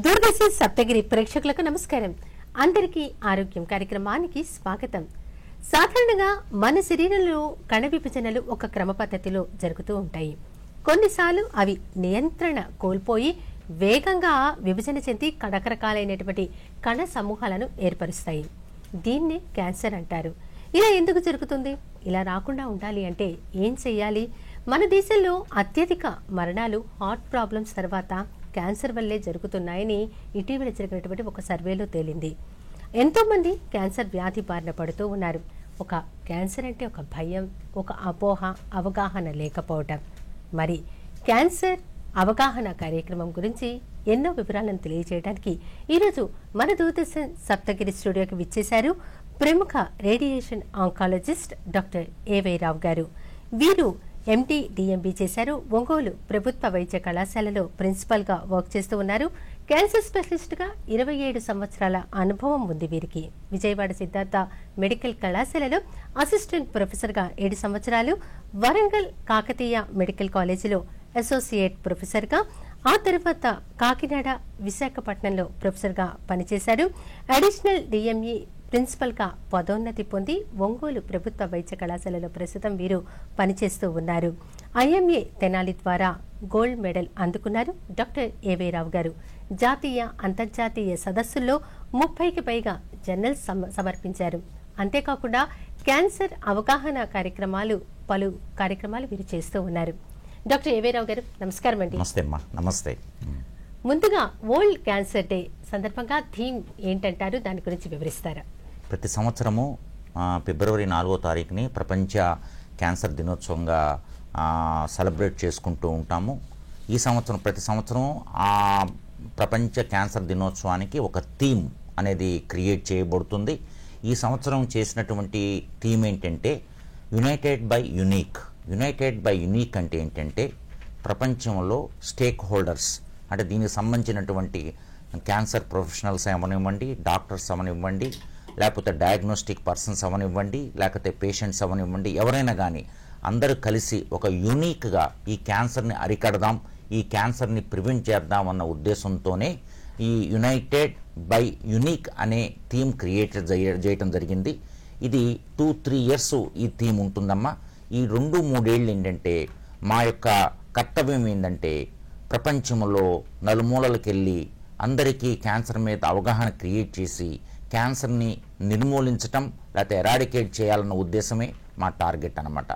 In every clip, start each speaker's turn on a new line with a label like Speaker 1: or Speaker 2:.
Speaker 1: దూరదర్శన్ సప్తగిరి ప్రేక్షకులకు నమస్కారం. అందరికీ ఆరోగ్యం కార్యక్రమానికి స్వాగతం. సాధారణంగా మన శరీరంలో కణ విభజనలు ఒక క్రమ పద్ధతిలో జరుగుతూ ఉంటాయి. కొన్నిసార్లు అవి నియంత్రణ కోల్పోయి వేగంగా విభజన చెంది రకరకాలైనటువంటి కణ సమూహాలను ఏర్పరుస్తాయి. దీన్నే క్యాన్సర్ అంటారు. ఇలా ఎందుకు జరుగుతుంది? ఇలా రాకుండా ఉండాలి అంటే ఏం చెయ్యాలి? మన దేశంలో అత్యధిక మరణాలు హార్ట్ ప్రాబ్లమ్స్ తర్వాత క్యాన్సర్ వల్లే జరుగుతున్నాయని ఇటీవల జరిగినటువంటి ఒక సర్వేలో తేలింది. ఎంతోమంది క్యాన్సర్ వ్యాధి బారిన పడుతూ ఉన్నారు. ఒక క్యాన్సర్ అంటే ఒక భయం, ఒక అపోహ, అవగాహన లేకపోవటం. మరి క్యాన్సర్ అవగాహన కార్యక్రమం గురించి ఎన్నో వివరాలను తెలియజేయడానికి ఈరోజు మన దూరదర్శన్ సప్తగిరి స్టూడియోకి విచ్చేశారు ప్రముఖ రేడియేషన్ ఆంకాలజిస్ట్ డాక్టర్ ఏవై రావు గారు. వీరు ఎండి డిఎంబి చేశారు. ఒంగోలు ప్రభుత్వ వైద్య కళాశాలలో ప్రిన్సిపల్ గా వర్క్ చేస్తూ ఉన్నారు. క్యాన్సర్ స్పెషలిస్ట్ గా 27 సంవత్సరాల అనుభవం ఉంది వీరికి. విజయవాడ సిద్ధార్థ మెడికల్ కళాశాలలో అసిస్టెంట్ ప్రొఫెసర్ గా 7 సంవత్సరాలు, వరంగల్ కాకతీయ మెడికల్ కాలేజీలో అసోసియేట్ ప్రొఫెసర్ గా, ఆ తర్వాత కాకినాడ, విశాఖపట్నంలో ప్రొఫెసర్ గా పనిచేశారు. అడిషనల్ డిఎంఈ ప్రిన్సిపల్ గా పదోన్నతి పొంది ఒంగోలు ప్రభుత్వ వైద్య కళాశాలలో ప్రస్తుతం వీరు పనిచేస్తూ ఉన్నారు. ఐఎంఏ తెనాలి ద్వారా గోల్డ్ మెడల్ అందుకున్నారు డాక్టర్ ఏవై రావు గారు. జాతీయ, అంతర్జాతీయ సదస్సుల్లో 30కి పైగా జర్నల్స్ సమర్పించారు. అంతేకాకుండా క్యాన్సర్ అవగాహన పలు కార్యక్రమాలు వీరు చేస్తూ ఉన్నారు. డాక్టర్ ఏవై రావు గారు నమస్కారం అండి.
Speaker 2: నమస్తే.
Speaker 1: ముందుగా వరల్డ్ క్యాన్సర్ డే సందర్భంగా థీమ్ ఏంటంటారు? దాని గురించి వివరిస్తారా?
Speaker 2: ప్రతి సంవత్సరము ఫిబ్రవరి 4వ తారీఖుని ప్రపంచ క్యాన్సర్ దినోత్సవంగా సెలబ్రేట్ చేసుకుంటూ ఉంటాము. ఈ సంవత్సరం ప్రతి సంవత్సరం ఆ ప్రపంచ క్యాన్సర్ దినోత్సవానికి ఒక థీమ్ అనేది క్రియేట్ చేయబడుతుంది. ఈ సంవత్సరం చేసినటువంటి థీమ్ ఏంటంటే United by unique. United by unique అంటే ఏంటంటే ప్రపంచంలో స్టేక్ హోల్డర్స్ అంటే దీనికి సంబంధించినటువంటి క్యాన్సర్ ప్రొఫెషనల్స్ అవనివ్వండి, డాక్టర్స్ అవనివ్వండి, లేకపోతే డయాగ్నోస్టిక్ పర్సన్స్ అవనివ్వండి, లేకపోతే పేషెంట్స్ అవనివ్వండి, ఎవరైనా కానీ అందరూ కలిసి ఒక యూనిక్గా ఈ క్యాన్సర్ని అరికడదాం, ఈ క్యాన్సర్ని ప్రివెంట్ చేద్దాం అన్న ఉద్దేశంతోనే ఈ యునైటెడ్ బై యునీక్ అనే థీమ్ క్రియేట్ చేయడం జరిగింది. ఇది 2-3 ఇయర్స్ ఈ థీమ్ ఉంటుందమ్మా. ఈ 2-3 ఏళ్ళు ఏంటంటే మా యొక్క కర్తవ్యం ఏంటంటే ప్రపంచంలో నలుమూలలకు వెళ్ళి అందరికీ క్యాన్సర్ మీద అవగాహన క్రియేట్ చేసి క్యాన్సర్ని నిర్మూలించటం లేకపోతే ఎరాడికేట్ చేయాలన్న ఉద్దేశమే మా టార్గెట్ అన్నమాట.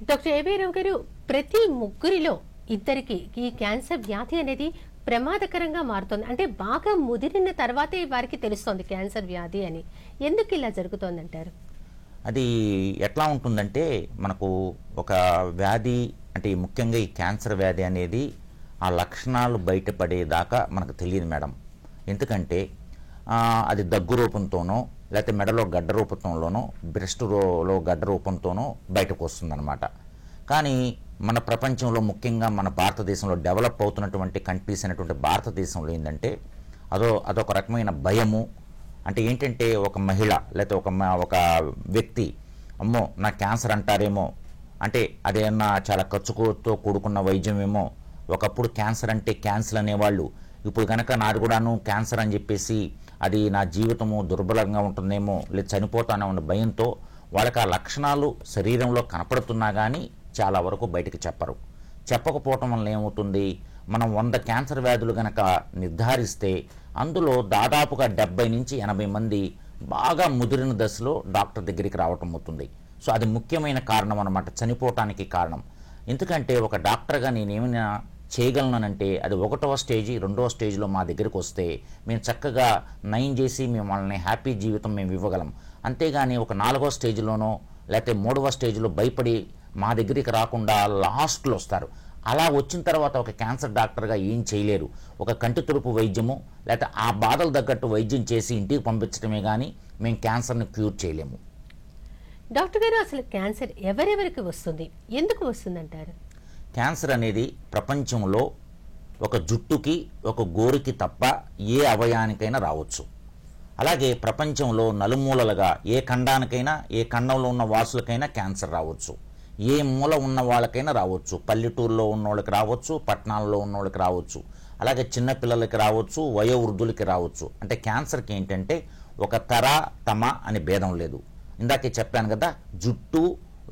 Speaker 1: డాక్టర్ ఏవై రావు గారు, ప్రతి ముగ్గురిలో ఇద్దరికి ఈ క్యాన్సర్ వ్యాధి అనేది ప్రమాదకరంగా మారుతోంది. అంటే బాగా ముదిరిన తర్వాతే వారికి తెలుస్తోంది క్యాన్సర్ వ్యాధి అని. ఎందుకు ఇలా జరుగుతోందంటారు?
Speaker 2: అది ఎట్లా ఉంటుందంటే మనకు ఒక వ్యాధి అంటే ముఖ్యంగా ఈ క్యాన్సర్ వ్యాధి అనేది ఆ లక్షణాలు బయటపడేదాకా మనకు తెలియదు మేడం. ఎందుకంటే అది దగ్గు రూపంతోనో లేకపోతే మెడలో గడ్డ రూపంలోనో బ్రెస్ట్లో గడ్డ రూపంతోనో బయటకు వస్తుందన్నమాట. కానీ మన ప్రపంచంలో ముఖ్యంగా మన భారతదేశంలో డెవలప్ అవుతున్నటువంటి కంట్రీస్ అయినటువంటి భారతదేశంలో ఏంటంటే అదొక రకమైన భయము. అంటే ఏంటంటే ఒక మహిళ లేకపోతే ఒక వ్యక్తి అమ్మో నా క్యాన్సర్ అంటారేమో, అంటే అదేమన్నా చాలా ఖర్చుతో కూడుకున్న వైద్యమేమో. ఒకప్పుడు క్యాన్సర్ అంటే క్యాన్సర్ అనేవాళ్ళు, ఇప్పుడు కనుక నాది కూడాను క్యాన్సర్ అని చెప్పేసి అది నా జీవితము దుర్బలంగా ఉంటుందేమో లేదా చనిపోతానన్న భయంతో వాళ్ళకి ఆ లక్షణాలు శరీరంలో కనపడుతున్నా కానీ చాలా వరకు బయటకు చెప్పకపోవటం వల్ల ఏమవుతుంది, మనం 100 క్యాన్సర్ వ్యాధులు కనుక నిర్ధారిస్తే అందులో దాదాపుగా 70 నుంచి 80 మంది బాగా ముదిరిన దశలో డాక్టర్ దగ్గరికి రావటం అవుతుంది. సో అది ముఖ్యమైన కారణం అన్నమాట, చనిపోవటానికి కారణం. ఎందుకంటే ఒక డాక్టర్గా నేనేమైనా చేయగలనంటే అది 1వ స్టేజ్ 2వ స్టేజ్లో మా దగ్గరికి వస్తే మేము చక్కగా నయం చేసి మేము వాళ్ళని హ్యాపీ జీవితం మేము ఇవ్వగలం. అంతేగాని ఒక 4వ స్టేజ్లోనో లేకపోతే 3వ స్టేజ్లో భయపడి మా దగ్గరికి రాకుండా లాస్ట్లో వస్తారు. అలా వచ్చిన తర్వాత ఒక క్యాన్సర్ డాక్టర్గా ఏం చేయలేరు. ఒక కంటి తుడుపు వైద్యము లేకపోతే ఆ బాధలు తగ్గట్టు వైద్యం చేసి ఇంటికి పంపించడమే కానీ మేము క్యాన్సర్ని క్యూర్ చేయలేము.
Speaker 1: డాక్టర్ గారు, అసలు క్యాన్సర్ ఎవరెవరికి వస్తుంది, ఎందుకు వస్తుందంటారు?
Speaker 2: క్యాన్సర్ అనేది ప్రపంచంలో ఒక జుట్టుకి ఒక గోరుకి తప్ప ఏ అవయానికైనా రావచ్చు. అలాగే ప్రపంచంలో నలుమూలలుగా ఏ ఖండానికైనా ఏ ఖండంలో ఉన్న వాసులకైనా క్యాన్సర్ రావచ్చు. ఏ మూల ఉన్న వాళ్ళకైనా రావచ్చు. పల్లెటూరులో ఉన్న వాళ్ళకి రావచ్చు, పట్టణాల్లో ఉన్న వాళ్ళకి రావచ్చు, అలాగే చిన్నపిల్లలకి రావచ్చు, వయోవృద్ధులకి రావచ్చు. అంటే క్యాన్సర్కి ఏంటంటే ఒక తర తమ అని భేదం లేదు. ఇందాకే చెప్పాను కదా, జుట్టు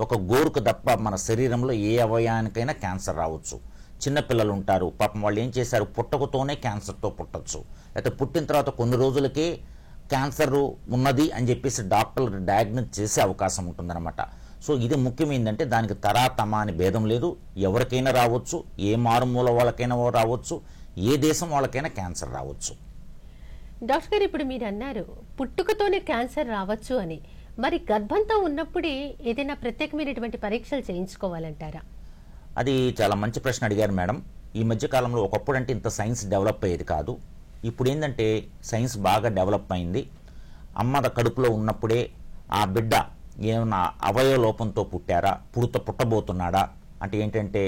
Speaker 2: ఒక గోరుకు తప్ప మన శరీరంలో ఏ అవయవానికైనా క్యాన్సర్ రావచ్చు. చిన్నపిల్లలు ఉంటారు, పాపం వాళ్ళు ఏం చేశారు, పుట్టకతోనే క్యాన్సర్తో పుట్టచ్చు, లేకపోతే పుట్టిన తర్వాత కొన్ని రోజులకే క్యాన్సర్ ఉన్నది అని చెప్పేసి డాక్టర్లు డయాగ్నోస్ చేసే అవకాశం ఉంటుందన్నమాట. సో ఇది ముఖ్యమైందంటే దానికి తరా తమ అని భేదం లేదు, ఎవరికైనా రావచ్చు, ఏ మారుమూల వాళ్ళకైనా రావచ్చు, ఏ దేశం వాళ్ళకైనా క్యాన్సర్ రావచ్చు.
Speaker 1: డాక్టర్ గారు, ఇప్పుడు మీరు అన్నారు పుట్టుకతోనే క్యాన్సర్ రావచ్చు అని, మరి గర్భంతో ఉన్నప్పుడే ఏదైనా ప్రత్యేకమైనటువంటి పరీక్షలు చేయించుకోవాలంటారా?
Speaker 2: అది చాలా మంచి ప్రశ్న అడిగారు మేడం. ఈ మధ్య కాలంలో ఒకప్పుడు అంటే ఇంత సైన్స్ డెవలప్ అయ్యేది కాదు. ఇప్పుడు ఏంటంటే సైన్స్ బాగా డెవలప్ అయింది. అమ్మ కడుపులో ఉన్నప్పుడే ఆ బిడ్డ ఏమైనా అవయవ లోపంతో పుట్టారా, పుట్టబోతున్నాడా, అంటే ఏంటంటే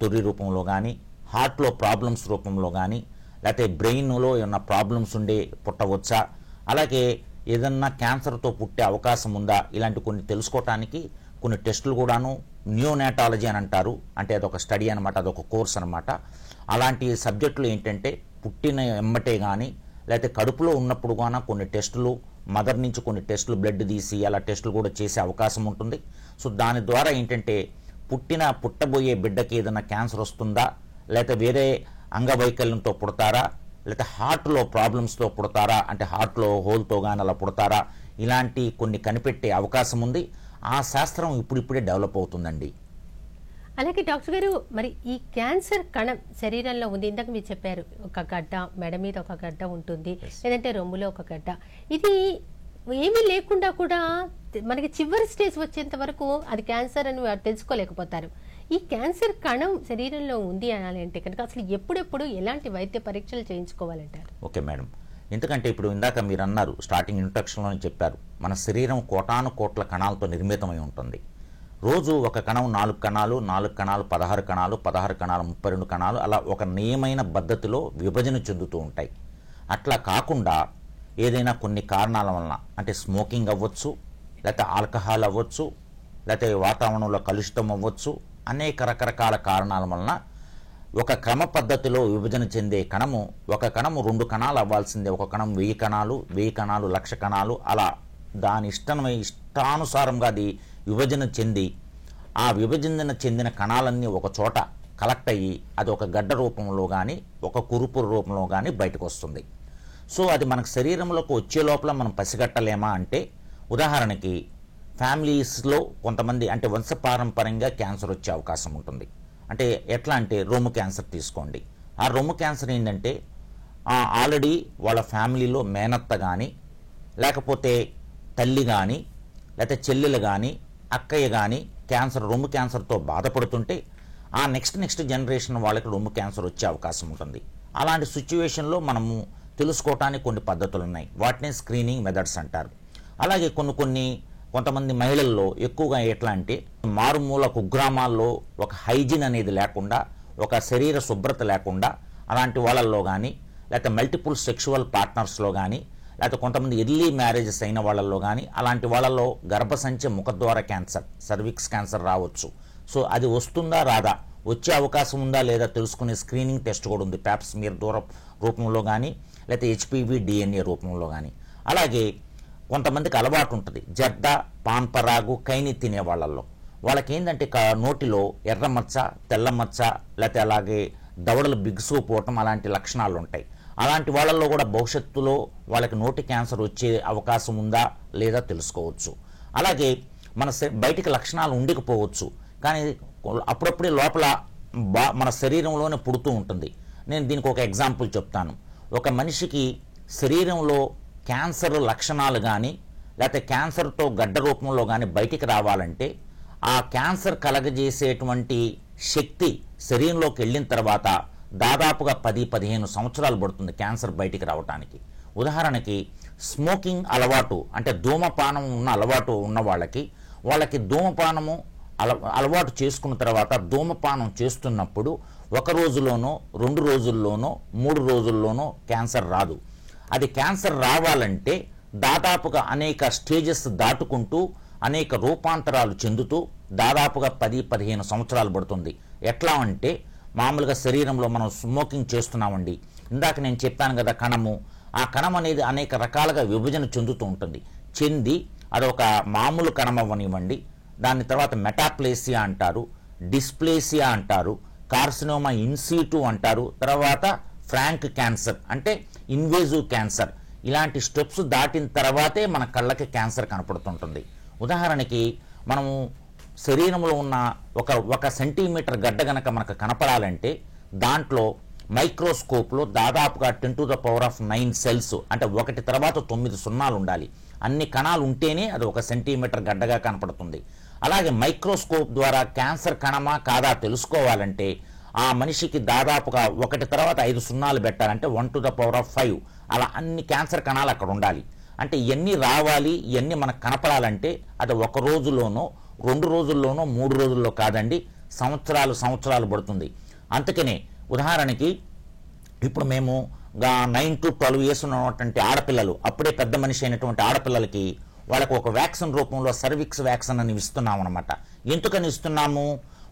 Speaker 2: తొర్రి రూపంలో కానీ, హార్ట్లో ప్రాబ్లమ్స్ రూపంలో కానీ, లేకపోతే బ్రెయిన్లో ఏమన్నా ప్రాబ్లమ్స్ ఉండే పుట్టవచ్చా, అలాగే ఏదన్నా క్యాన్సర్తో పుట్టే అవకాశం ఉందా, ఇలాంటి కొన్ని తెలుసుకోవటానికి కొన్ని టెస్టులు కూడాను నియోనాటాలజీ అని అంటారు. అంటే అదొక స్టడీ అనమాట, అదొక కోర్స్ అనమాట. అలాంటి సబ్జెక్టులు ఏంటంటే పుట్టిన ఎమ్మటే కానీ లేకపోతే కడుపులో ఉన్నప్పుడు కానీ కొన్ని టెస్టులు, మదర్ నుంచి కొన్ని టెస్టులు బ్లడ్ తీసి అలా టెస్టులు కూడా చేసే అవకాశం ఉంటుంది. సో దాని ద్వారా ఏంటంటే పుట్టబోయే బిడ్డకి ఏదైనా క్యాన్సర్ వస్తుందా, లేకపోతే వేరే అంగవైకల్యంతో పుడతారా, లేకపోతే హార్ట్లో ప్రాబ్లమ్స్తో పుడతారా, అంటే హార్ట్లో హోల్తో కానీ అలా పుడతారా, ఇలాంటి కొన్ని కనిపెట్టే అవకాశం ఉంది. ఆ శాస్త్రం ఇప్పుడిప్పుడే డెవలప్ అవుతుందండి.
Speaker 1: అలాగే డాక్టర్ గారు, మరి ఈ క్యాన్సర్ కణం శరీరంలో ఉంది, ఇందాక మీరు చెప్పారు ఒక గడ్డ, మెడ మీద ఒక గడ్డ ఉంటుంది, లేదంటే రొమ్ములో ఒక గడ్డ, ఇది ఏమీ లేకుండా కూడా మనకి చివరి స్టేజ్ వచ్చేంత వరకు అది క్యాన్సర్ అని వారు తెలుసుకోలేకపోతారు. ఈ క్యాన్సర్ కణం శరీరంలో ఉంది అనాలి అంటే కనుక అసలు ఎప్పుడెప్పుడు ఎలాంటి వైద్య పరీక్షలు చేయించుకోవాలంటారు?
Speaker 2: ఓకే మేడం, ఎందుకంటే ఇప్పుడు ఇందాక మీరు అన్నారు, స్టార్టింగ్ ఇంట్రడక్షన్లోనే చెప్పారు, మన శరీరం కోటాను కోట్ల కణాలతో నిర్మితమై ఉంటుంది. రోజు ఒక కణం 4 కణాలు, 4 కణాలు 16 కణాలు, 16 కణాలు 32 కణాలు, అలా ఒక నియమైన పద్ధతిలో విభజన చెందుతూ ఉంటాయి. అట్లా కాకుండా ఏదైనా కొన్ని కారణాల వలన, అంటే స్మోకింగ్ అవ్వచ్చు, లేకపోతే ఆల్కహాల్ అవ్వచ్చు, లేకపోతే వాతావరణంలో కలుషితం అవ్వచ్చు, అనేక రకరకాల కారణాల వలన ఒక క్రమ పద్ధతిలో విభజన చెందే కణము, ఒక కణము 2 కణాలు అవ్వాల్సిందే, ఒక కణం 1000 కణాలు, 1000 కణాలు 1,00,000 కణాలు, అలా దాని ఇష్టానుసారంగా అది విభజన చెంది, ఆ విభజన చెందిన కణాలన్నీ ఒక చోట కలెక్ట్ అయ్యి అది ఒక గడ్డ రూపంలో కానీ ఒక కురుపు రూపంలో కానీ బయటకు వస్తుంది. సో అది మనకు శరీరంలోకి వచ్చే లోపల మనం పసిగట్టలేమా అంటే, ఉదాహరణకి ఫ్యామిలీస్లో కొంతమంది అంటే వంశపారంపర్యంగా క్యాన్సర్ వచ్చే అవకాశం ఉంటుంది. అంటే ఎట్లా అంటే రొమ్ము క్యాన్సర్ తీసుకోండి. ఆ రొమ్ము క్యాన్సర్ ఏంటంటే ఆల్రెడీ వాళ్ళ ఫ్యామిలీలో మేనత్త కానీ, లేకపోతే తల్లి కానీ, లేకపోతే చెల్లెలు కానీ, అక్కయ్య కానీ రొమ్ము క్యాన్సర్తో బాధపడుతుంటే ఆ నెక్స్ట్ జనరేషన్ వాళ్ళకి రొమ్ము క్యాన్సర్ వచ్చే అవకాశం ఉంటుంది. అలాంటి సిచ్యువేషన్లో మనము తెలుసుకోవటానికి కొన్ని పద్ధతులు ఉన్నాయి, వాటిని స్క్రీనింగ్ మెథడ్స్ అంటారు. అలాగే కొంతమంది మహిళల్లో ఎక్కువగా ఎట్లా అంటే మారుమూల కుగ్రామాల్లో ఒక హైజీన్ అనేది లేకుండా, ఒక శరీర శుభ్రత లేకుండా, అలాంటి వాళ్ళల్లో కానీ, లేకపోతే మల్టిపుల్ సెక్షువల్ పార్ట్నర్స్లో కానీ, లేకపోతే కొంతమంది ఎర్లీ మ్యారేజెస్ అయిన వాళ్ళల్లో కానీ, అలాంటి వాళ్ళలో గర్భసంచి ముఖద్వార క్యాన్సర్, సర్విక్స్ క్యాన్సర్ రావచ్చు. సో అది వస్తుందా రాదా, వచ్చే అవకాశం ఉందా లేదా తెలుసుకునే స్క్రీనింగ్ టెస్ట్ కూడా ఉంది, ప్యాప్స్మియర్ రూపంలో కానీ, లేకపోతే HPV DNA రూపంలో కానీ. అలాగే కొంతమందికి అలవాటు ఉంటుంది, జర్ద, పాన్పరాగు, కైని తినే వాళ్ళల్లో, వాళ్ళకి ఏంటంటే నోటిలో ఎర్రమచ్చ, తెల్లమచ్చ, లేకపోతే అలాగే దవడలు బిగుసుకుపోవటం, అలాంటి లక్షణాలు ఉంటాయి. అలాంటి వాళ్ళల్లో కూడా భవిష్యత్తులో వాళ్ళకి నోటి క్యాన్సర్ వచ్చే అవకాశం ఉందా లేదా తెలుసుకోవచ్చు. అలాగే బయటికి లక్షణాలు ఉండకపోవచ్చు, కానీ అప్పుడప్పుడే లోపల మన శరీరంలోనే పుడుతూ ఉంటుంది. నేను దీనికి ఒక ఎగ్జాంపుల్ చెప్తాను. ఒక మనిషికి శరీరంలో క్యాన్సర్ లక్షణాలు కానీ, లేకపోతే క్యాన్సర్తో గడ్డ రూపంలో కానీ బయటికి రావాలంటే ఆ క్యాన్సర్ కలగజేసేటువంటి శక్తి శరీరంలోకి వెళ్ళిన తర్వాత దాదాపుగా 10-15 సంవత్సరాలు పడుతుంది క్యాన్సర్ బయటికి రావడానికి. ఉదాహరణకి స్మోకింగ్ అలవాటు, అంటే ధూమపానం ఉన్న అలవాటు ఉన్న వాళ్ళకి ధూమపానము అలవాటు చేసుకున్న తర్వాత ధూమపానం చేస్తున్నప్పుడు 1 రోజులోనో 2 రోజుల్లోనో 3 రోజుల్లోనో క్యాన్సర్ రాదు. అది క్యాన్సర్ రావాలంటే దాదాపుగా అనేక స్టేజెస్ దాటుకుంటూ అనేక రూపాంతరాలు చెందుతూ దాదాపుగా 10-15 సంవత్సరాలు పడుతుంది. ఎట్లా అంటే మామూలుగా శరీరంలో మనం స్మోకింగ్ చేస్తున్నామండి, ఇందాక నేను చెప్పాను కదా కణము, ఆ కణం అనేది అనేక రకాలుగా విభజన చెందుతూ ఉంటుంది. చెంది అదొక మామూలు కణం అవ్వనివ్వండి, దాని తర్వాత మెటాప్లేసియా అంటారు, డిస్ప్లేసియా అంటారు, కార్సినోమా ఇన్సిటు అంటారు, తర్వాత ఫ్రాంక్ క్యాన్సర్ అంటే ఇన్వేజివ్ క్యాన్సర్. ఇలాంటి స్టెప్స్ దాటిన తర్వాతే మన కళ్ళకి క్యాన్సర్ కనపడుతుంటుంది. ఉదాహరణకి మనము శరీరంలో ఉన్న ఒక సెంటీమీటర్ గడ్డ గనక మనకు కనపడాలంటే దాంట్లో మైక్రోస్కోప్లో దాదాపుగా 10⁻⁹ సెల్స్ అంటే 1 తర్వాత 9 సున్నాలు ఉండాలి. అన్ని కణాలు ఉంటేనే అది 1 సెంటీమీటర్ గడ్డగా కనపడుతుంది. అలాగే మైక్రోస్కోప్ ద్వారా క్యాన్సర్ కణమా కాదా తెలుసుకోవాలంటే ఆ మనిషికి దాదాపుగా 1 తర్వాత 5 సున్నాలు పెట్టాలంటే 1⁵. అలా అన్ని క్యాన్సర్ కణాలు అక్కడ ఉండాలి. అంటే ఇవన్నీ రావాలి, ఇవన్నీ మనకు కనపడాలంటే అది 1 రోజులోనో 2 రోజుల్లోనో 3 రోజుల్లో కాదండి, సంవత్సరాలు పడుతుంది. అందుకనే ఉదాహరణకి ఇప్పుడు మేము 9 to 12 years ఉన్నటువంటి ఆడపిల్లలు, అప్పుడే పెద్ద మనిషి అయినటువంటి ఆడపిల్లలకి వాళ్ళకు ఒక వ్యాక్సిన్ రూపంలో సర్విక్స్ వ్యాక్సిన్ అని ఇస్తున్నాం అనమాట. ఎందుకని ఇస్తున్నాము?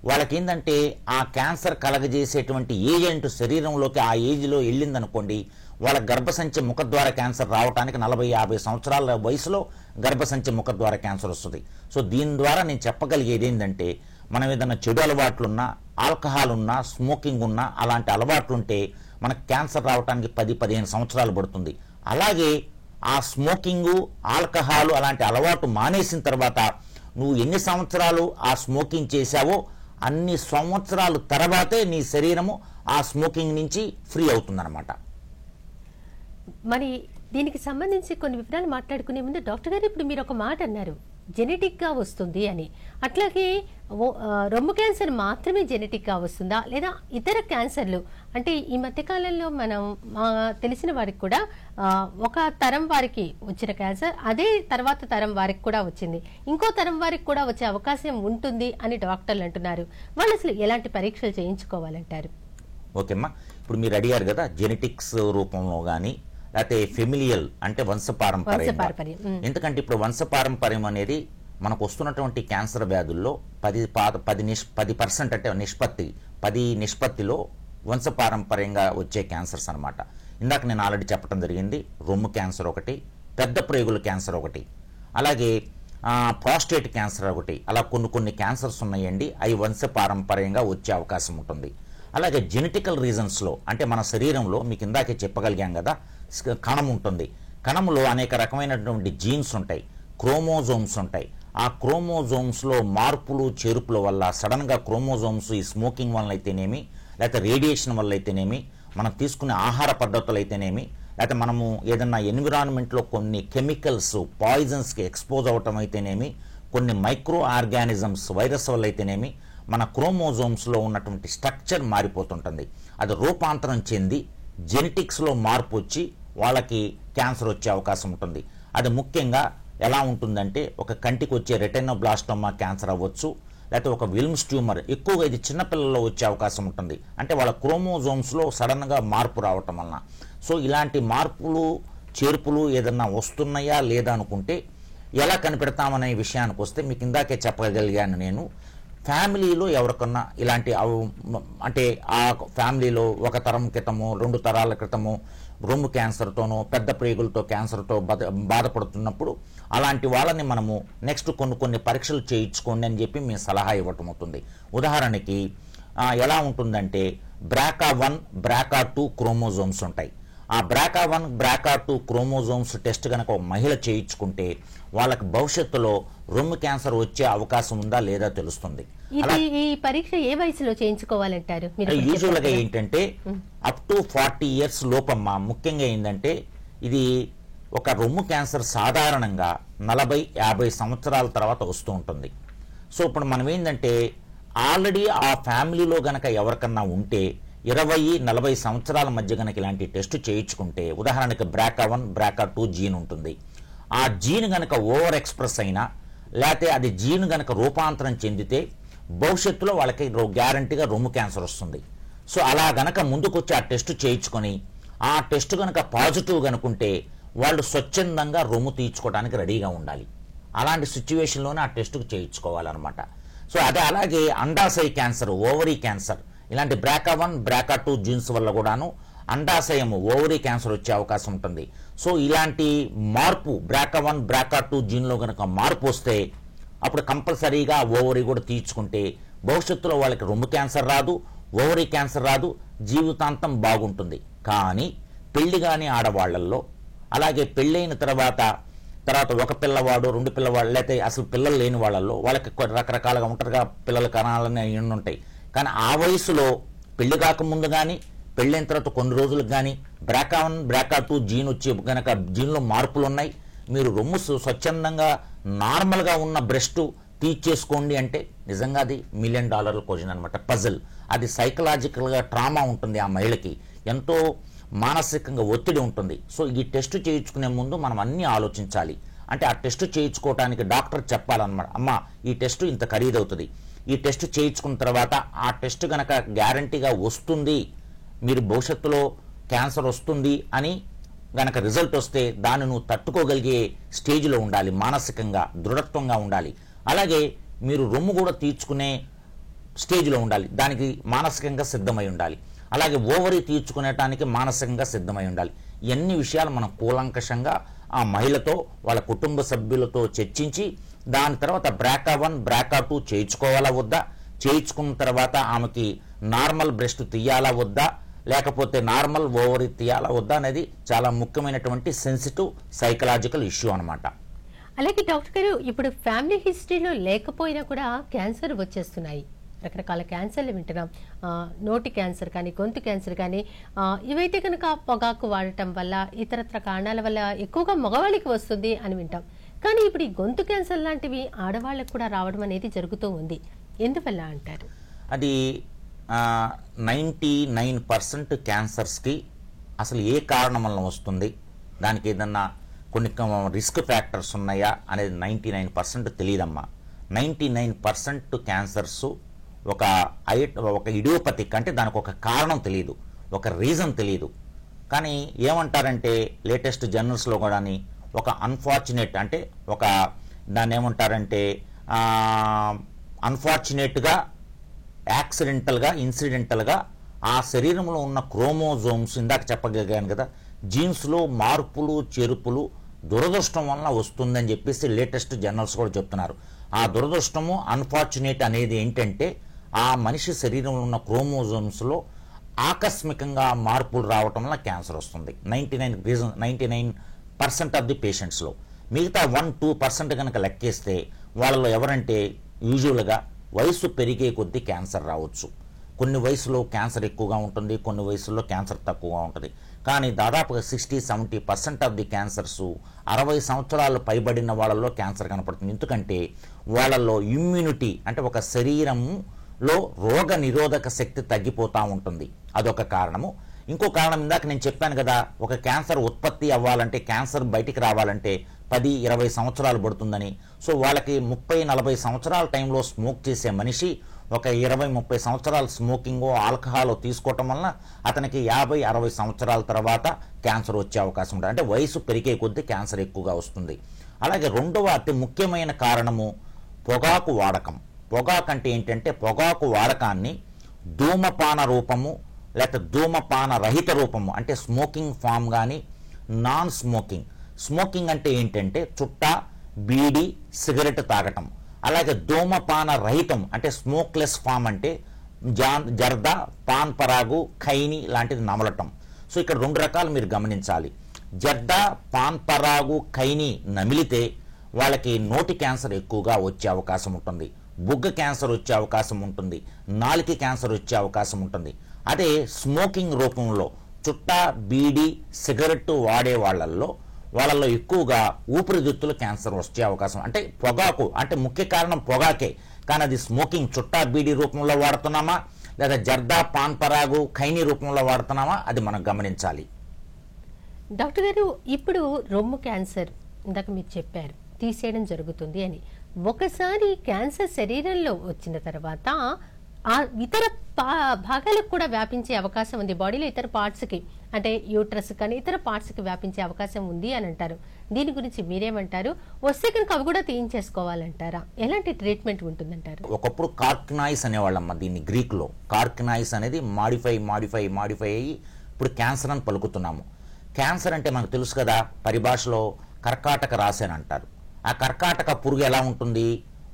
Speaker 2: వాళ్ళకి ఏంటంటే ఆ క్యాన్సర్ కలగజేసేటువంటి ఏజెంట్ శరీరంలోకి ఆ ఏజ్లో వెళ్ళిందనుకోండి, వాళ్ళ గర్భసంచి ముఖద్వార క్యాన్సర్ రావడానికి 40-50 సంవత్సరాల వయసులో గర్భసంచి ముఖద్వార క్యాన్సర్ వస్తుంది. సో దీని ద్వారా నేను చెప్పగలిగేది ఏంటంటే, మనం ఏదైనా చెడు అలవాట్లున్నా, ఆల్కహాల్ ఉన్నా, స్మోకింగ్ ఉన్నా, అలాంటి అలవాట్లుంటే మనకు క్యాన్సర్ రావడానికి 10-15 సంవత్సరాలు పడుతుంది. అలాగే ఆ స్మోకింగు, ఆల్కహాల్ అలాంటి అలవాటు మానేసిన తర్వాత నువ్వు ఎన్ని సంవత్సరాలు ఆ స్మోకింగ్ చేశావో అన్ని సంవత్సరాలు తర్వాతే నీ శరీరము ఆ స్మోకింగ్ నుంచి ఫ్రీ అవుతుందన్నమాట.
Speaker 1: మరి దీనికి సంబంధించి కొన్ని వివరాలు మాట్లాడుకునే ముందు డాక్టర్ గారు, ఇప్పుడు మీరు ఒక మాట అన్నారు, జెనెటిక్ గా వస్తుంది అని. అట్లాగే రొమ్ము క్యాన్సర్ మాత్రమే జెనెటిక్ గా వస్తుందా, లేదా ఇతర క్యాన్సర్లు? అంటే ఈ మధ్యకాలంలో మనం తెలిసిన వారికి కూడా ఒక తరం వారికి వచ్చిన క్యాన్సర్ అదే తర్వాత తరం వారికి కూడా వచ్చింది, ఇంకో తరం వారికి కూడా వచ్చే అవకాశం ఉంటుంది అని డాక్టర్లు అంటున్నారు. వాళ్ళు అసలు ఎలాంటి పరీక్షలు చేయించుకోవాలంటారు?
Speaker 2: ఓకేమ్మా, ఇప్పుడు మీరు అడిగారు కదా జెనెటిక్స్ రూపంలో కానీ లేకపోతే ఫెమిలియల్ అంటే వంశపారంపర్యం. ఎందుకంటే ఇప్పుడు వంశపారంపర్యం అనేది మనకు వస్తున్నటువంటి క్యాన్సర్ వ్యాధుల్లో 10% అంటే నిష్పత్తిలో వంశపారంపర్యంగా వచ్చే క్యాన్సర్స్ అనమాట. ఇందాక నేను ఆల్రెడీ చెప్పడం జరిగింది, రొమ్ము క్యాన్సర్ ఒకటి, పెద్ద ప్రేగుల క్యాన్సర్ ఒకటి, అలాగే ప్రాస్టేట్ క్యాన్సర్ ఒకటి, అలా కొన్ని క్యాన్సర్స్ ఉన్నాయండి. అవి వంశపారంపర్యంగా వచ్చే అవకాశం ఉంటుంది. అలాగే జెనెటికల్ రీజన్స్లో అంటే మన శరీరంలో మీకు ఇందాకే చెప్పగలిగాం కదా, కణం ఉంటుంది. కణంలో అనేక రకమైనటువంటి జీన్స్ ఉంటాయి, క్రోమోజోమ్స్ ఉంటాయి. ఆ క్రోమోజోమ్స్లో మార్పులు చేర్పుల వల్ల సడన్గా క్రోమోజోమ్స్ ఈ స్మోకింగ్ వల్ల అయితేనేమి, లేకపోతే రేడియేషన్ వల్ల అయితేనేమి, మనం తీసుకునే ఆహార పద్ధతులు అయితేనేమి, లేకపోతే మనము ఏదన్నా ఎన్విరాన్మెంట్లో కొన్ని కెమికల్స్ పాయిజన్స్కి ఎక్స్పోజ్ అవటం అయితేనేమి, కొన్ని మైక్రో ఆర్గానిజమ్స్ వైరస్ వల్ల అయితేనేమి, మన క్రోమోజోమ్స్లో ఉన్నటువంటి స్ట్రక్చర్ మారిపోతుంటుంది. అది రూపాంతరం చెంది జెనెటిక్స్లో మార్పు వచ్చి వాళ్ళకి క్యాన్సర్ వచ్చే అవకాశం ఉంటుంది. అది ముఖ్యంగా ఎలా ఉంటుందంటే, ఒక కంటికి వచ్చే రెటినోబ్లాస్టోమా క్యాన్సర్ అవ్వచ్చు, లేకపోతే ఒక విల్మ్స్ ట్యూమర్, ఎక్కువగా ఇది చిన్నపిల్లల్లో వచ్చే అవకాశం ఉంటుంది. అంటే వాళ్ళ క్రోమోజోమ్స్లో సడన్గా మార్పు రావటం వలన. సో ఇలాంటి మార్పులు చేర్పులు ఏదన్నా వస్తున్నాయా లేదా అనుకుంటే ఎలా కనిపెడతామనే విషయానికి వస్తే మీకు ఇందాకే చెప్పగలిగాను నేను. ఫ్యామిలీలో ఎవరికన్నా ఇలాంటి అంటే ఆ ఫ్యామిలీలో ఒక తరం క్రితము 2 తరాల క్రితము రొమ్ము క్యాన్సర్తోనో పెద్ద ప్రేగులతో క్యాన్సర్తో బాధపడుతున్నప్పుడు అలాంటి వాళ్ళని మనము నెక్స్ట్ కొన్ని పరీక్షలు చేయించుకోండి అని చెప్పి మేము సలహా ఇవ్వటం అవుతుంది. ఉదాహరణకి ఎలా ఉంటుందంటే BRCA1, BRCA2 క్రోమోజోమ్స్ ఉంటాయి. ఆ BRCA1, BRCA2 క్రోమోజోమ్స్ టెస్ట్ కనుక ఒక మహిళ చేయించుకుంటే వాళ్ళకి భవిష్యత్తులో రొమ్ము క్యాన్సర్ వచ్చే అవకాశం ఉందా లేదా తెలుస్తుంది.
Speaker 1: ఈ పరీక్ష ఏ వయసులో చేయించుకోవాలంటారు?
Speaker 2: యూజువల్ గా ఏంటంటే అప్ టు 40 years లోపమ్మా. ముఖ్యంగా ఏంటంటే ఇది ఒక రొమ్ము క్యాన్సర్ సాధారణంగా 40-50 సంవత్సరాల తర్వాత వస్తూ ఉంటుంది. సో ఇప్పుడు మనం ఏంటంటే ఆల్రెడీ ఆ ఫ్యామిలీలో గనక ఎవరికన్నా ఉంటే 20-40 సంవత్సరాల మధ్య గనక ఇలాంటి టెస్ట్ చేయించుకుంటే, ఉదాహరణకి BRCA1, BRCA2 జీన్ ఉంటుంది. ఆ జీన్ గనక ఓవర్ ఎక్స్ప్రెస్ అయినా లేకపోతే అది జీన్ గనక రూపాంతరం చెందితే భవిష్యత్తులో వాళ్ళకి గ్యారంటీగా రొమ్ము క్యాన్సర్ వస్తుంది. సో అలా గనక ముందుకొచ్చి ఆ టెస్ట్ చేయించుకొని ఆ టెస్ట్ గనక పాజిటివ్ గనుకుంటే వాళ్ళు స్వచ్ఛందంగా రొమ్ము తీర్చుకోవడానికి రెడీగా ఉండాలి. అలాంటి సిచ్యువేషన్లోనే ఆ టెస్టుకు చేయించుకోవాలన్నమాట. సో అదే అలాగే అండాశయ క్యాన్సర్, ఓవరీ క్యాన్సర్, ఇలాంటి BRCA1 BRCA2 జీన్స్ వల్ల కూడాను అండాశయము ఓవరీ క్యాన్సర్ వచ్చే అవకాశం ఉంటుంది. సో ఇలాంటి మార్పు BRCA1 BRCA2 జీన్లో కనుక మార్పు వస్తే అప్పుడు కంపల్సరీగా ఓవరీ కూడా తీర్చుకుంటే భవిష్యత్తులో వాళ్ళకి రొమ్ము క్యాన్సర్ రాదు, ఓవరీ క్యాన్సర్ రాదు, జీవితాంతం బాగుంటుంది. కానీ పెళ్లి కాని ఆడవాళ్లలో, అలాగే పెళ్ళైన తర్వాత ఒక పిల్లవాడు, 2 పిల్లవాడు, లేకపోతే అసలు పిల్లలు లేని వాళ్ళల్లో వాళ్ళకి రకరకాలుగా ఉంటారుగా, పిల్లలు కనాలని అన్నీ ఉంటాయి. కానీ ఆ వయసులో పెళ్లి కాకముందు కానీ పెళ్ళైన తర్వాత కొన్ని రోజులకు కానీ BRCA1 BRCA2 జీన్ వచ్చి కనుక జీన్లో మార్పులు ఉన్నాయి, మీరు రొమ్ము స్వచ్ఛందంగా నార్మల్గా ఉన్న బ్రెస్ట్ తీర్చేసుకోండి అంటే నిజంగా అది $1 మిలియన్ క్వశ్చన్ అనమాట, పజిల్. అది సైకలాజికల్గా ట్రామా ఉంటుంది, ఆ మహిళకి ఎంతో మానసికంగా ఒత్తిడి ఉంటుంది. సో ఈ టెస్ట్ చేయించుకునే ముందు మనం అన్నీ ఆలోచించాలి. అంటే ఆ టెస్ట్ చేయించుకోవడానికి డాక్టర్ చెప్పాలన్నమాట, అమ్మ ఈ టెస్ట్ ఇంత ఖరీదవుతుంది, ఈ టెస్ట్ చేయించుకున్న తర్వాత ఆ టెస్ట్ కనుక గ్యారంటీగా వస్తుంది, మీరు భవిష్యత్తులో క్యాన్సర్ వస్తుంది అని గనక రిజల్ట్ వస్తే దాన్ని నువ్వు తట్టుకోగలిగే స్టేజ్లో ఉండాలి, మానసికంగా దృఢత్వంగా ఉండాలి. అలాగే మీరు రొమ్ము కూడా తీర్చుకునే స్టేజ్లో ఉండాలి, దానికి మానసికంగా సిద్ధమై ఉండాలి. అలాగే ఓవరీ తీర్చుకునేటానికి మానసికంగా సిద్ధమై ఉండాలి. ఇవన్నీ విషయాలు మనం కూలంకషంగా ఆ మహిళతో వాళ్ళ కుటుంబ సభ్యులతో చర్చించి దాని తర్వాత BRCA1 BRCA2 చేయించుకోవాలా వద్దా, చేయించుకున్న తర్వాత ఆమెకి నార్మల్ బ్రెస్ట్ తీయాలా వద్దా, లేకపోతే నార్మల్ ఓవరీ తీయాలా వద్దా అనేది చాలా ముఖ్యమైనటువంటి సెన్సిటివ్ సైకలాజికల్ ఇష్యూ అనమాట.
Speaker 1: అలాగే డాక్టర్ గారు, ఇప్పుడు ఫ్యామిలీ హిస్టరీలో లేకపోయినా కూడా క్యాన్సర్ వచ్చేస్తున్నాయి. రకరకాల క్యాన్సర్లు వింటున్నాం, నోటి క్యాన్సర్ కానీ గొంతు క్యాన్సర్ కానీ. ఇవైతే కనుక పొగాకు వాడటం వల్ల, ఇతరత్ర కారణాల వల్ల ఎక్కువగా మగవాళ్ళకి వస్తుంది అని వింటాం. కానీ ఇప్పుడు ఈ గొంతు క్యాన్సర్ లాంటివి ఆడవాళ్ళకు కూడా రావడం అనేది జరుగుతూ ఉంది. ఎందువల్ల అంటారు?
Speaker 2: అది 99% క్యాన్సర్స్కి అసలు ఏ కారణం వల్ల వస్తుంది, దానికి ఏదన్నా కొన్ని రిస్క్ ఫ్యాక్టర్స్ ఉన్నాయా అనేది 99% తెలియదమ్మా. 99% క్యాన్సర్స్ ఒక ఇడియోపతిక్, అంటే దానికి ఒక కారణం తెలియదు, ఒక రీజన్ తెలియదు. కానీ ఏమంటారంటే లేటెస్ట్ జర్నల్స్లో కూడా ఒక అన్ఫార్చునేట్, అంటే ఒక దాన్ని ఏమంటారంటే అన్ఫార్చునేట్గా, యాక్సిడెంటల్గా, ఇన్సిడెంటల్గా ఆ శరీరంలో ఉన్న క్రోమోజోమ్స్, ఇందాక చెప్పగలిగాను కదా, జీన్స్లో మార్పులు చేర్పులు దురదృష్టం వలన వస్తుందని చెప్పేసి లేటెస్ట్ జర్నల్స్ కూడా చెప్తున్నారు. ఆ దురదృష్టము, అన్ఫార్చునేట్ అనేది ఏంటంటే ఆ మనిషి శరీరంలో ఉన్న క్రోమోజోమ్స్లో ఆకస్మికంగా మార్పులు రావటం వల్ల క్యాన్సర్ వస్తుంది 99% ఆఫ్ ది పేషెంట్స్లో. మిగతా 1-2% కనుక లెక్కేస్తే వాళ్ళలో ఎవరంటే యూజువల్గా వయసు పెరిగే కొద్దీ క్యాన్సర్ రావచ్చు. కొన్ని వయసులో క్యాన్సర్ ఎక్కువగా ఉంటుంది, కొన్ని వయసుల్లో క్యాన్సర్ తక్కువగా ఉంటుంది. కానీ దాదాపుగా 60-70% ఆఫ్ ది క్యాన్సర్స్ 60 సంవత్సరాలు పైబడిన వాళ్ళలో క్యాన్సర్ కనపడుతుంది. ఎందుకంటే వాళ్ళలో ఇమ్యూనిటీ, అంటే ఒక శరీరంలో రోగ నిరోధక శక్తి తగ్గిపోతూ ఉంటుంది, అదొక కారణము. ఇంకో కారణం ఇందాక నేను చెప్పాను కదా, ఒక క్యాన్సర్ ఉత్పత్తి అవ్వాలంటే, క్యాన్సర్ బయటికి రావాలంటే 10-20 సంవత్సరాలు పడుతుందని. సో వాళ్ళకి 30-40 సంవత్సరాల టైంలో స్మోక్ చేసే మనిషి ఒక 20-30 సంవత్సరాలు స్మోకింగో ఆల్కహాల్ తీసుకోవటం వలన అతనికి 50-60 సంవత్సరాల తర్వాత క్యాన్సర్ వచ్చే అవకాశం ఉంటుంది. అంటే వయసు పెరిగే కొద్దీ క్యాన్సర్ ఎక్కువగా వస్తుంది. అలాగే రెండవ అతి ముఖ్యమైన కారణము పొగాకు వాడకం. పొగాకు అంటే ఏంటంటే పొగాకు వాడకాన్ని ధూమపాన రూపము లేకపోతే ధూమపాన రహిత రూపము, అంటే స్మోకింగ్ ఫామ్ కానీ నాన్ స్మోకింగ్. స్మోకింగ్ అంటే ఏంటంటే చుట్ట, బీడి, సిగరెట్ తాగటం. అలాగే ధూమపాన రహితం అంటే స్మోక్లెస్ ఫామ్ అంటే జర్దా, పాన్ పరాగు, ఖైని లాంటిది నమలటం. సో ఇక్కడ 2 రకాలు మీరు గమనించాలి. జర్దా, పాన్ పరాగు, ఖైని నమిలితే వాళ్ళకి నోటి క్యాన్సర్ ఎక్కువగా వచ్చే అవకాశం ఉంటుంది, బుగ్గ క్యాన్సర్ వచ్చే అవకాశం ఉంటుంది, నాలుక క్యాన్సర్ వచ్చే అవకాశం ఉంటుంది. అదే స్మోకింగ్ రూపంలో చుట్ట, బీడి, సిగరెట్ వాడే వాళ్ళల్లో ఎక్కువగా ఊపిరితిత్తుల క్యాన్సర్ వచ్చే అవకాశం. అంటే పొగాకు అంటే ముఖ్య కారణం పొగాకే, కానీ అది స్మోకింగ్ చుట్టా, బీడి రూపంలో వాడుతున్నామా లేదా జర్దా, పాన్ పరాగు, ఖైనీ రూపంలో వాడుతున్నామా అది మనం గమనించాలి.
Speaker 1: డాక్టర్ గారు, ఇప్పుడు రొమ్ము క్యాన్సర్ ఇందాక మీరు చెప్పారు తీసేయడం జరుగుతుంది అని. ఒకసారి క్యాన్సర్ శరీరంలో వచ్చిన తర్వాత ఆ ఇతర భాగాలకు కూడా వ్యాపించే అవకాశం ఉంది. బాడీలో ఇతర పార్ట్స్కి, అంటే యూట్రస్ కానీ ఇతర పార్ట్స్కి వ్యాపించే అవకాశం ఉంది అని అంటారు. దీని గురించి మీరేమంటారు? వస్తే కనుక అవి కూడా తీయించేసుకోవాలంటారా? ఎలాంటి ట్రీట్మెంట్ ఉంటుందంటారు?
Speaker 2: ఒకప్పుడు కార్కినాయిస్ అనేవాళ్ళమ్మ దీన్ని. గ్రీక్లో కార్కినాయిస్ అనేది మాడిఫై అయ్యి ఇప్పుడు క్యాన్సర్ అని పలుకుతున్నాము. క్యాన్సర్ అంటే మనకు తెలుసు కదా, పరిభాషలో కర్కాటక రాశి అని అంటారు. ఆ కర్కాటక పురుగు ఎలా ఉంటుంది?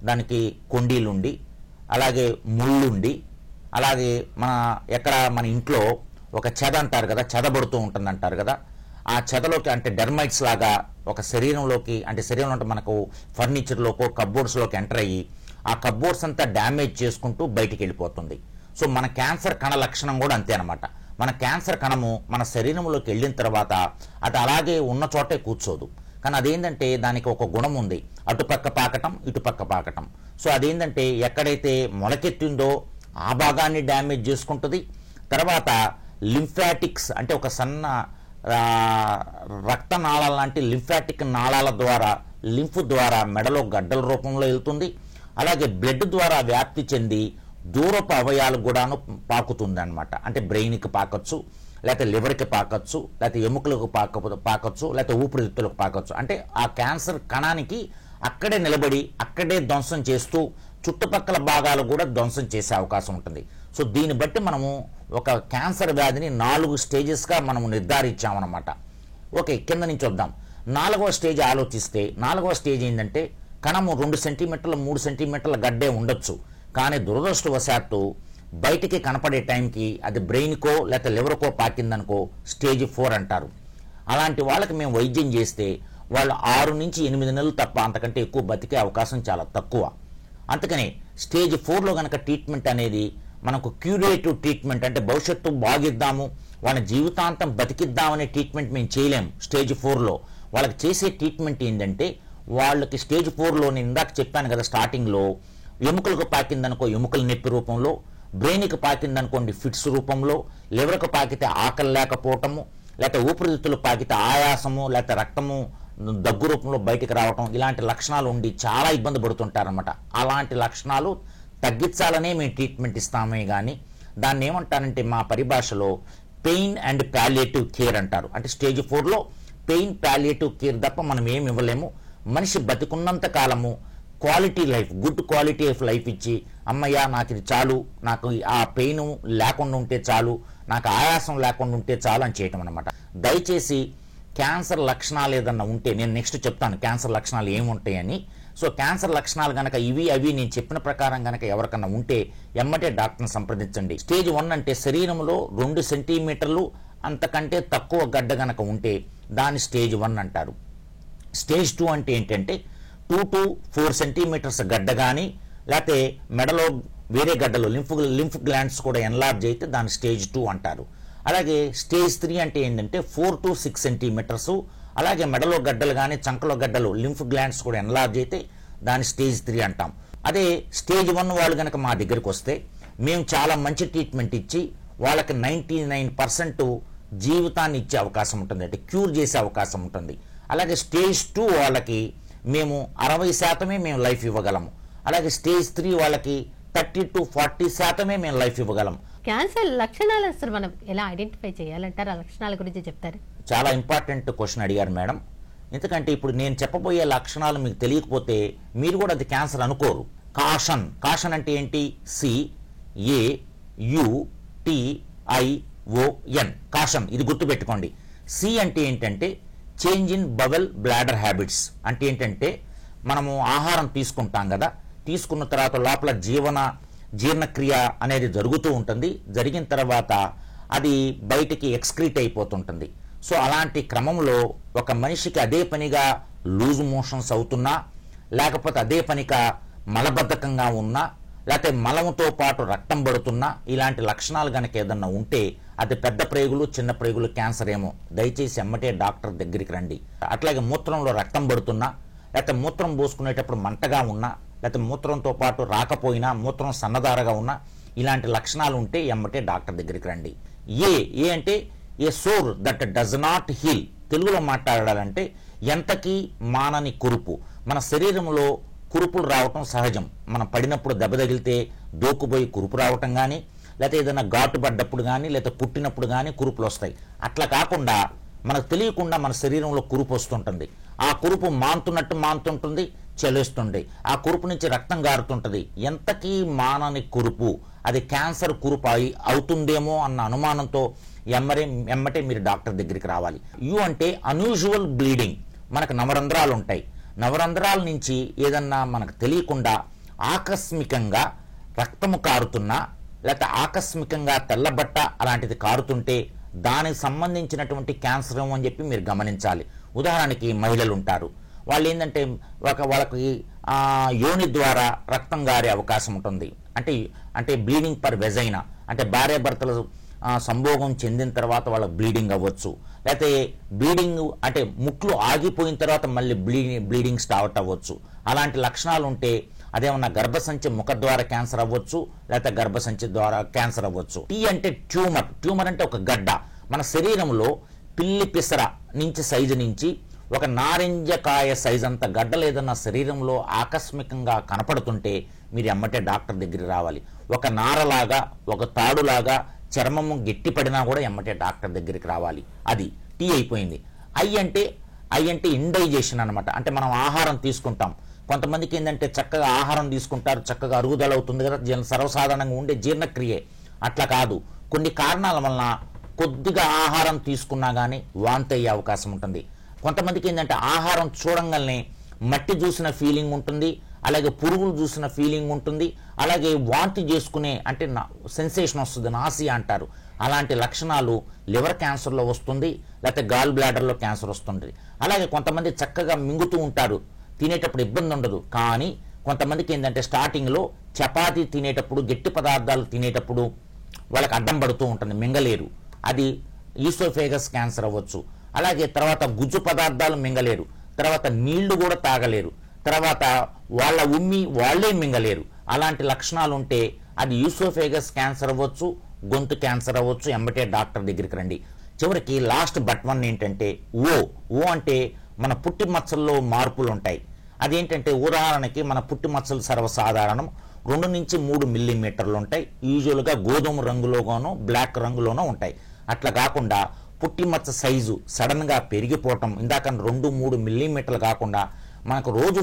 Speaker 2: దానికి కొండీలుండి, అలాగే ముళ్ళుండి, అలాగే మన ఇంట్లో ఒక చెద అంటారు కదా, చెదబడుతూ ఉంటుంది అంటారు కదా, ఆ చెదలోకి అంటే డెర్మైట్స్ లాగా ఒక శరీరంలోకి, అంటే శరీరంలో అంటే మనకు ఫర్నిచర్లోకో కబ్బోర్డ్స్లోకి ఎంటర్ అయ్యి ఆ కబ్బోర్డ్స్ అంతా డ్యామేజ్ చేసుకుంటూ బయటికి వెళ్ళిపోతుంది. సో మన క్యాన్సర్ కణ లక్షణం కూడా అంతే అనమాట. మన క్యాన్సర్ కణము మన శరీరంలోకి వెళ్ళిన తర్వాత అది అలాగే ఉన్న చోటే కూర్చోదు. కానీ అదేంటంటే దానికి ఒక గుణం ఉంది, అటుపక్క పాకటం ఇటుపక్క పాకటం. సో అదేంటంటే ఎక్కడైతే మొలకెత్తిందో ఆ భాగాన్ని డ్యామేజ్ చేసుకుంటుంది. తర్వాత లింఫాటిక్స్ అంటే ఒక సన్న రక్తనాళాల లాంటి లింఫాటిక్ నాళాల ద్వారా, లింఫ్ ద్వారా మెడలో గడ్డల రూపంలో వెళ్తుంది. అలాగే బ్లడ్ ద్వారా వ్యాప్తి చెంది దూరపు అవయాలకు కూడాను పాకుతుంది అనమాట. అంటే బ్రెయిన్కి పాకచ్చు, లేకపోతే లివర్కి పాకచ్చు, లేకపోతే ఎముకలకు పాకచ్చు, లేకపోతే ఊపిరితిత్తులకు పాకచ్చు. అంటే ఆ క్యాన్సర్ కణానికి అక్కడే నిలబడి అక్కడే ధ్వంసం చేస్తూ చుట్టుపక్కల భాగాలు కూడా ధ్వంసం చేసే అవకాశం ఉంటుంది. సో దీన్ని బట్టి మనము ఒక క్యాన్సర్ వ్యాధిని 4 స్టేజెస్గా మనము నిర్ధారించామన్నమాట. ఓకే, కింద నుంచి వద్దాం. 4వ స్టేజ్ ఆలోచిస్తే, 4వ స్టేజ్ ఏంటంటే కణము 2 సెంటీమీటర్ల 3 సెంటీమీటర్ల గడ్డే ఉండొచ్చు. కానీ దురదృష్టవశాత్తు బయటికి కనపడే టైంకి అది బ్రెయిన్కో లేకపోతే లివర్కో పాకిందనుకో స్టేజ్ 4 అంటారు. అలాంటి వాళ్ళకి మేము వైద్యం చేస్తే వాళ్ళు 6 నుంచి 8 నెలలు తప్ప అంతకంటే ఎక్కువ బతికే అవకాశం చాలా తక్కువ. అందుకనే స్టేజ్ 4లో కనుక ట్రీట్మెంట్ అనేది మనకు క్యూరేటివ్ ట్రీట్మెంట్, అంటే భవిష్యత్తు బాగిద్దాము, వాళ్ళ జీవితాంతం బతికిద్దామనే ట్రీట్మెంట్ మేము చేయలేము. స్టేజ్ 4లో వాళ్ళకి చేసే ట్రీట్మెంట్ ఏంటంటే, వాళ్ళకి స్టేజ్ 4లో నేను ఇందాక చెప్పాను కదా స్టార్టింగ్లో, ఎముకలకు పాకిందనుకో ఎముకల నొప్పి రూపంలో, బ్రెయిన్కి పాకిందనుకోండి ఫిట్స్ రూపంలో, లివర్కు పాకితే ఆకలి లేకపోవటము, లేకపోతే ఊపిరితిత్తులు పాకితే ఆయాసము, లేకపోతే రక్తము దగ్గు రూపంలో బయటికి రావటం, ఇలాంటి లక్షణాలు ఉండి చాలా ఇబ్బంది పడుతుంటారనమాట. అలాంటి లక్షణాలు తగ్గించాలనే మేము ట్రీట్మెంట్ ఇస్తామే కానీ దాన్ని ఏమంటారంటే మా పరిభాషలో పెయిన్ అండ్ పాలియేటివ్ కేర్ అంటారు. అంటే స్టేజ్ 4లో పెయిన్ పాలియేటివ్ కేర్ తప్ప మనం ఏమి ఇవ్వలేము. మనిషి బతికున్నంత కాలము quality life, good quality of life ఇచ్చి, అమ్మయ్య నాకు ఇది చాలు, నాకు ఆ పెయిన్ లేకుండా ఉంటే చాలు, నాకు ఆయాసం లేకుండా ఉంటే చాలు అని చేయటం అనమాట. దయచేసి క్యాన్సర్ లక్షణాలు ఏదన్నా ఉంటే, నేను నెక్స్ట్ చెప్తాను క్యాన్సర్ లక్షణాలు ఏముంటాయని. సో క్యాన్సర్ లక్షణాలు కనుక అవి నేను చెప్పిన ప్రకారం కనుక ఎవరికన్నా ఉంటే ఎమ్మటే డాక్టర్ని సంప్రదించండి. స్టేజ్ 1 అంటే శరీరంలో 2 సెంటీమీటర్లు అంతకంటే తక్కువ గడ్డ గనక ఉంటే దాన్ని స్టేజ్ 1 అంటారు. స్టేజ్ 2 అంటే ఏంటంటే 2 to 4 సెంటీమీటర్స్ గడ్డ కానీ, లేకపోతే మెడలో వేరే గడ్డలు లింఫ్ గ్లాండ్స్ కూడా ఎన్లార్జ్ అయితే దాన్ని స్టేజ్ 2 అంటారు. అలాగే స్టేజ్ 3 అంటే ఏంటంటే 4 to 6 సెంటీమీటర్స్, అలాగే మెడలో గడ్డలు కానీ చంకలో గడ్డలు లింఫ్ గ్లాండ్స్ కూడా ఎన్లార్జ్ అయితే దాన్ని స్టేజ్ 3 అంటాం. అదే స్టేజ్ 1 వాళ్ళు కనుక మా దగ్గరికి వస్తే మేము చాలా మంచి ట్రీట్మెంట్ ఇచ్చి వాళ్ళకి 99% జీవితాన్ని ఇచ్చే అవకాశం ఉంటుంది, అంటే క్యూర్ చేసే అవకాశం ఉంటుంది. అలాగే స్టేజ్ 2 వాళ్ళకి మేము 60% మేము లైఫ్ ఇవ్వగలము. అలాగే స్టేజ్ 3 వాళ్ళకి 30 to 40% మేము లైఫ్ ఇవ్వగలం.
Speaker 1: క్యాన్సర్ లక్షణాలు అసలు మనం ఎలా ఐడెంటిఫై చేయాలంటారు? ఆ లక్షణాల గురించి చెప్తారు. చాలా
Speaker 2: ఇంపార్టెంట్ క్వశ్చన్ అడిగారు మేడం. ఎందుకంటే ఇప్పుడు నేను చెప్పబోయే లక్షణాలు మీకు తెలియకపోతే మీరు కూడా అది క్యాన్సర్ అనుకోరు. కాషన్ అంటే ఏంటి? CAUTION కాషన్, ఇది గుర్తుపెట్టుకోండి. సి అంటే ఏంటంటే change in bowel bladder habits. అంటే ఏంటంటే మనము ఆహారం తీసుకుంటాం కదా, తీసుకున్న తర్వాత లోపల జీర్ణక్రియ అనేది జరుగుతూ ఉంటుంది. జరిగిన తర్వాత అది బయటికి ఎక్స్క్రీట్ అయిపోతుంటుంది. సో అలాంటి క్రమంలో ఒక మనిషికి అదే పనిగా లూజ్ మోషన్స్ అవుతున్నా, లేకపోతే అదే పనిగా మలబద్ధకంగా ఉన్నా, లేకపోతే మలముతో పాటు రక్తం పడుతున్నా, ఇలాంటి లక్షణాలు కనుక ఏదన్నా ఉంటే అది పెద్ద ప్రేగులు చిన్న ప్రేగులు క్యాన్సర్ ఏమో. దయచేసి ఎమ్మటే డాక్టర్ దగ్గరికి రండి. అట్లాగే మూత్రంలో రక్తం పడుతున్నా, లేకపోతే మూత్రం పోసుకునేటప్పుడు మంటగా ఉన్నా, లేకపోతే మూత్రంతో పాటు రాకపోయినా, మూత్రం సన్నదారగా ఉన్నా, ఇలాంటి లక్షణాలు ఉంటే ఎమ్మటే డాక్టర్ దగ్గరికి రండి. ఏ అంటే a sore that does not heal. తెలుగులో మాట్లాడాలంటే ఎంతకీ మానని కురుపు. మన శరీరంలో కురుపులు రావటం సహజం. మనం పడినప్పుడు దెబ్బ తగిలితే దోక్కుపోయి కురుపు రావటం కానీ, లేకపోతే ఏదైనా ఘాటు పడ్డప్పుడు కానీ, లేకపోతే కుట్టినప్పుడు కానీ కురుపులు వస్తాయి. అట్లా కాకుండా మనకు తెలియకుండా మన శరీరంలో కురుపు వస్తుంటుంది. ఆ కురుపు మాంతుంటుంది, చెల్లిస్తుంది. ఆ కురుపు నుంచి రక్తం గారుతుంటుంది. ఎంతకీ మానని కురుపు, అది క్యాన్సర్ కురుపు అవుతుందేమో అన్న అనుమానంతో ఎమ్మటే మీరు డాక్టర్ దగ్గరికి రావాలి. యు అంటే అన్యూజువల్ బ్లీడింగ్. మనకు నవరంధ్రాలు ఉంటాయి. నవరంధ్రాల నుంచి ఏదన్నా మనకు తెలియకుండా ఆకస్మికంగా రక్తము కారుతున్నా, లేకపోతే ఆకస్మికంగా తెల్లబట్ట అలాంటిది కారుతుంటే దానికి సంబంధించినటువంటి క్యాన్సర్ అని చెప్పి మీరు గమనించాలి. ఉదాహరణకి మహిళలు ఉంటారు, వాళ్ళు ఏంటంటే వాళ్ళకి యోని ద్వారా రక్తం గారే అవకాశం ఉంటుంది. అంటే బ్లీడింగ్ పర్ వెజైనా, అంటే భార్యాభర్తలు సంభోగం చెందిన తర్వాత వాళ్ళకి బ్లీడింగ్ అవ్వచ్చు. లేకపోతే బ్లీడింగ్ అంటే ముట్లు ఆగిపోయిన తర్వాత మళ్ళీ బ్లీడింగ్ స్టార్ట్ అవ్వచ్చు. అలాంటి లక్షణాలు ఉంటే అదేమన్నా గర్భసంచి ముఖద్వార క్యాన్సర్ అవ్వచ్చు, లేకపోతే గర్భసంచి ద్వారా క్యాన్సర్ అవ్వచ్చు. టీ అంటే ట్యూమర్ అంటే ఒక గడ్డ. మన శరీరంలో పిల్లి పిసర నుంచి సైజు నుంచి ఒక నారింజకాయ సైజ్ అంత గడ్డలు ఏదన్నా శరీరంలో ఆకస్మికంగా కనపడుతుంటే మీరు ఎమ్మటే డాక్టర్ దగ్గరికి రావాలి. ఒక నారలాగా, ఒక తాడులాగా చర్మము గట్టిపడినా కూడా ఎమ్మటే డాక్టర్ దగ్గరికి రావాలి. అది టీ అయిపోయింది. ఐ అంటే ఇండైజేషన్ అనమాట. అంటే మనం ఆహారం తీసుకుంటాం. కొంతమందికి ఏంటంటే చక్కగా ఆహారం తీసుకుంటారు, చక్కగా అరుగుదల అవుతుంది కదా, సర్వసాధారణంగా ఉండే జీర్ణక్రియే. అట్లా కాదు, కొన్ని కారణాల వలన కొద్దిగా ఆహారం తీసుకున్నా కానీ వాంతి అయ్యే అవకాశం ఉంటుంది. కొంతమందికి ఏంటంటే ఆహారం చూడంగానే మట్టి చూసిన ఫీలింగ్ ఉంటుంది, అలాగే పురుగులు చూసిన ఫీలింగ్ ఉంటుంది, అలాగే వాంతి చేసుకునే అంటే సెన్సేషన్ వస్తుంది, నాసియా అంటారు. అలాంటి లక్షణాలు లివర్ క్యాన్సర్లో వస్తుంది, లేకపోతే గాల్ బ్లాడర్లో క్యాన్సర్ వస్తుంది. అలాగే కొంతమంది చక్కగా మింగుతూ ఉంటారు, తినేటప్పుడు ఇబ్బంది ఉండదు. కానీ కొంతమందికి ఏంటంటే స్టార్టింగ్లో చపాతీ తినేటప్పుడు, గట్టి పదార్థాలు తినేటప్పుడు వాళ్ళకి అడ్డం పడుతూ ఉంటుంది, మింగలేరు. అది ఈసోఫేగస్ క్యాన్సర్ అవ్వచ్చు. అలాగే తర్వాత గుజ్జు పదార్థాలు మింగలేరు, తర్వాత నీళ్లు కూడా తాగలేరు, తర్వాత వాళ్ళ వాళ్ళే మింగలేరు. అలాంటి లక్షణాలు ఉంటే అది ఈసోఫేగస్ క్యాన్సర్ అవ్వచ్చు, గొంతు క్యాన్సర్ అవ్వచ్చు. ఎమ్మటే డాక్టర్ దగ్గరికి రండి. చివరికి లాస్ట్ బట్ వన్ ఏంటంటే ఓ అంటే మన పుట్టి మచ్చల్లో మార్పులు ఉంటాయి. అదేంటంటే ఉదాహరణకి మన పుట్టి మచ్చలు సర్వసాధారణం 2 నుంచి 3 మిల్లీమీటర్లు ఉంటాయి. యూజువల్గా గోధుమ రంగులోనో బ్లాక్ రంగులోనో ఉంటాయి. అట్లా కాకుండా పుట్టి మచ్చ సైజు సడన్గా పెరిగిపోవటం, ఇందాక 2-3 మిల్లీమీటర్లు కాకుండా మనకు రోజు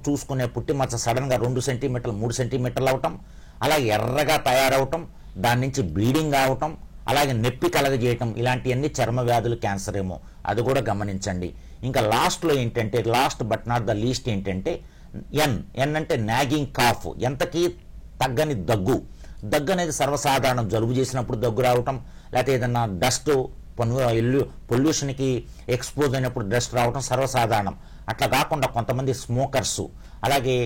Speaker 2: చూసుకునే పుట్టి మచ్చ సడన్గా 2 సెంటీమీటర్లు 3 సెంటీమీటర్లు అవటం, అలాగే ఎర్రగా తయారవటం, దాని నుంచి బ్లీడింగ్ అవటం, అలాగే నొప్పి కలగజేయటం, ఇలాంటివన్నీ చర్మ వ్యాధులు క్యాన్సర్ ఏమో, అది కూడా గమనించండి. ఇంకా లాస్ట్లో ఏంటంటే, last but not the least ఏంటంటే ఎన్ అంటే నాగింగ్ కాఫ్, ఎంతకీ తగ్గని దగ్గు అనేది సర్వసాధారణం. జలుబు చేసినప్పుడు దగ్గు రావటం, లేకపోతే ఏదన్నా డస్ట్ పొల్యూషన్కి ఎక్స్పోజ్ అయినప్పుడు డస్ట్ రావటం సర్వసాధారణం. అట్లా కాకుండా కొంతమంది స్మోకర్సు, అలాగే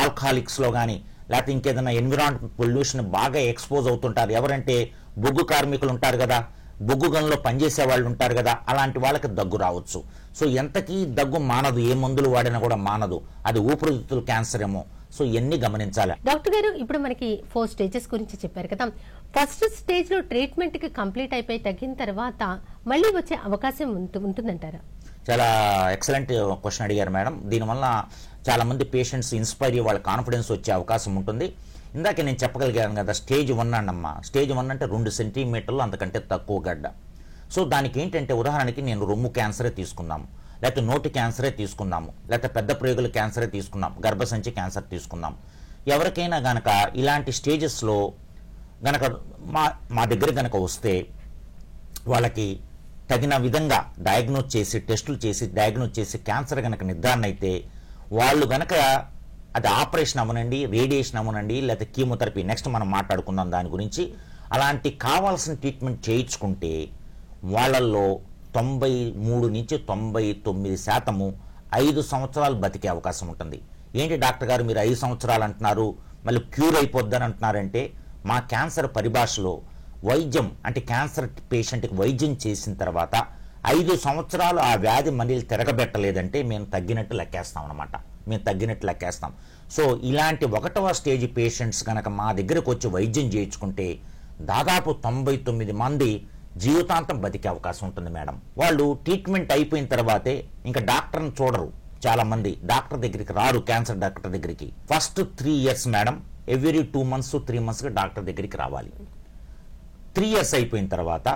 Speaker 2: ఆల్కహాలిక్స్లో కానీ, లేకపోతే ఇంకేదైనా ఎన్విరాన్మెంట్ పొల్యూషన్ బాగా ఎక్స్పోజ్ అవుతుంటారు. ఎవరంటే బొగ్గు కార్మికులు ఉంటారు కదా, బొగ్గు గనులో పనిచేసే వాళ్ళు ఉంటారు కదా, అలాంటి వాళ్ళకి దగ్గు రావచ్చు. సో ఎంతకీ దగ్గు మానదు, ఏ మందులు వాడినా కూడా మానదు, అది ఊపిరితిత్తుల క్యాన్సర్ ఏమో. సో ఇవన్నీ గమనించాలి.
Speaker 1: డాక్టర్ గారు, ఇప్పుడు మనకి 4 స్టేజెస్ గురించి చెప్పారు కదా. ఫస్ట్ స్టేజ్ లో ట్రీట్మెంట్ కి కంప్లీట్ అయిపోయి తగ్గిన తర్వాత మళ్ళీ వచ్చే అవకాశం ఉంటుందంటారా?
Speaker 2: చాలా ఎక్సలెంట్ క్వశ్చన్ అడిగారు మేడం. దీనివల్ల చాలా మంది పేషెంట్స్ ఇన్స్పైర్ అయ్యి వాళ్ళ కాన్ఫిడెన్స్ వచ్చే అవకాశం ఉంటుంది. ఇందాక నేను చెప్పగలిగాను కదా, స్టేజ్ 1 అన్నమ్మా. స్టేజ్ 1 అంటే 2 సెంటీమీటర్లు అంతకంటే తక్కువ గడ్డ. సో దానికి ఏంటంటే ఉదాహరణకి నేను రొమ్ము క్యాన్సరే తీసుకున్నాము, లేకపోతే నోటి క్యాన్సరే తీసుకున్నాము, లేకపోతే పెద్ద ప్రేగుల క్యాన్సరే తీసుకున్నాం, గర్భసంచి క్యాన్సర్ తీసుకున్నాం. ఎవరికైనా గనక ఇలాంటి స్టేజెస్లో గనక మా దగ్గర గనక వస్తే వాళ్ళకి తగిన విధంగా డయాగ్నోజ్ చేసి, టెస్టులు చేసి డయాగ్నోజ్ చేసి క్యాన్సర్ గనక నిర్ధారణ అయితే వాళ్ళు గనక అది ఆపరేషన్ అవ్వనండి, రేడియేషన్ అవ్వనండి, లేకపోతే కీమోథెరపీ, నెక్స్ట్ మనం మాట్లాడుకుందాం దాని గురించి, అలాంటి కావాల్సిన ట్రీట్మెంట్ చేయించుకుంటే వాళ్ళల్లో 93 నుంచి 99% 5 సంవత్సరాలు బతికే అవకాశం ఉంటుంది. ఏంటి డాక్టర్ గారు మీరు 5 సంవత్సరాలు అంటున్నారు, మళ్ళీ క్యూర్ అయిపోద్దని అంటున్నారంటే, మా క్యాన్సర్ పరిభాషలో వైద్యం అంటే క్యాన్సర్ పేషెంట్కి వైద్యం చేసిన తర్వాత 5 సంవత్సరాలు ఆ వ్యాధి మళ్ళీ తిరగబెట్టలేదంటే మేము తగ్గినట్టు లెక్కేస్తాం అనమాట. సో ఇలాంటి 1వ స్టేజ్ పేషెంట్స్ కనుక మా దగ్గరకు వచ్చి వైద్యం చేయించుకుంటే దాదాపు 99 మంది జీవితాంతం బతికే అవకాశం ఉంటుంది మేడం. వాళ్ళు ట్రీట్మెంట్ అయిపోయిన తర్వాతే ఇంకా డాక్టర్ని చూడరు, చాలామంది డాక్టర్ దగ్గరికి రారు, క్యాన్సర్ డాక్టర్ దగ్గరికి. First 3 years madam, every 2 months 3 monthsకి డాక్టర్ దగ్గరికి రావాలి. 3 years అయిపోయిన తర్వాత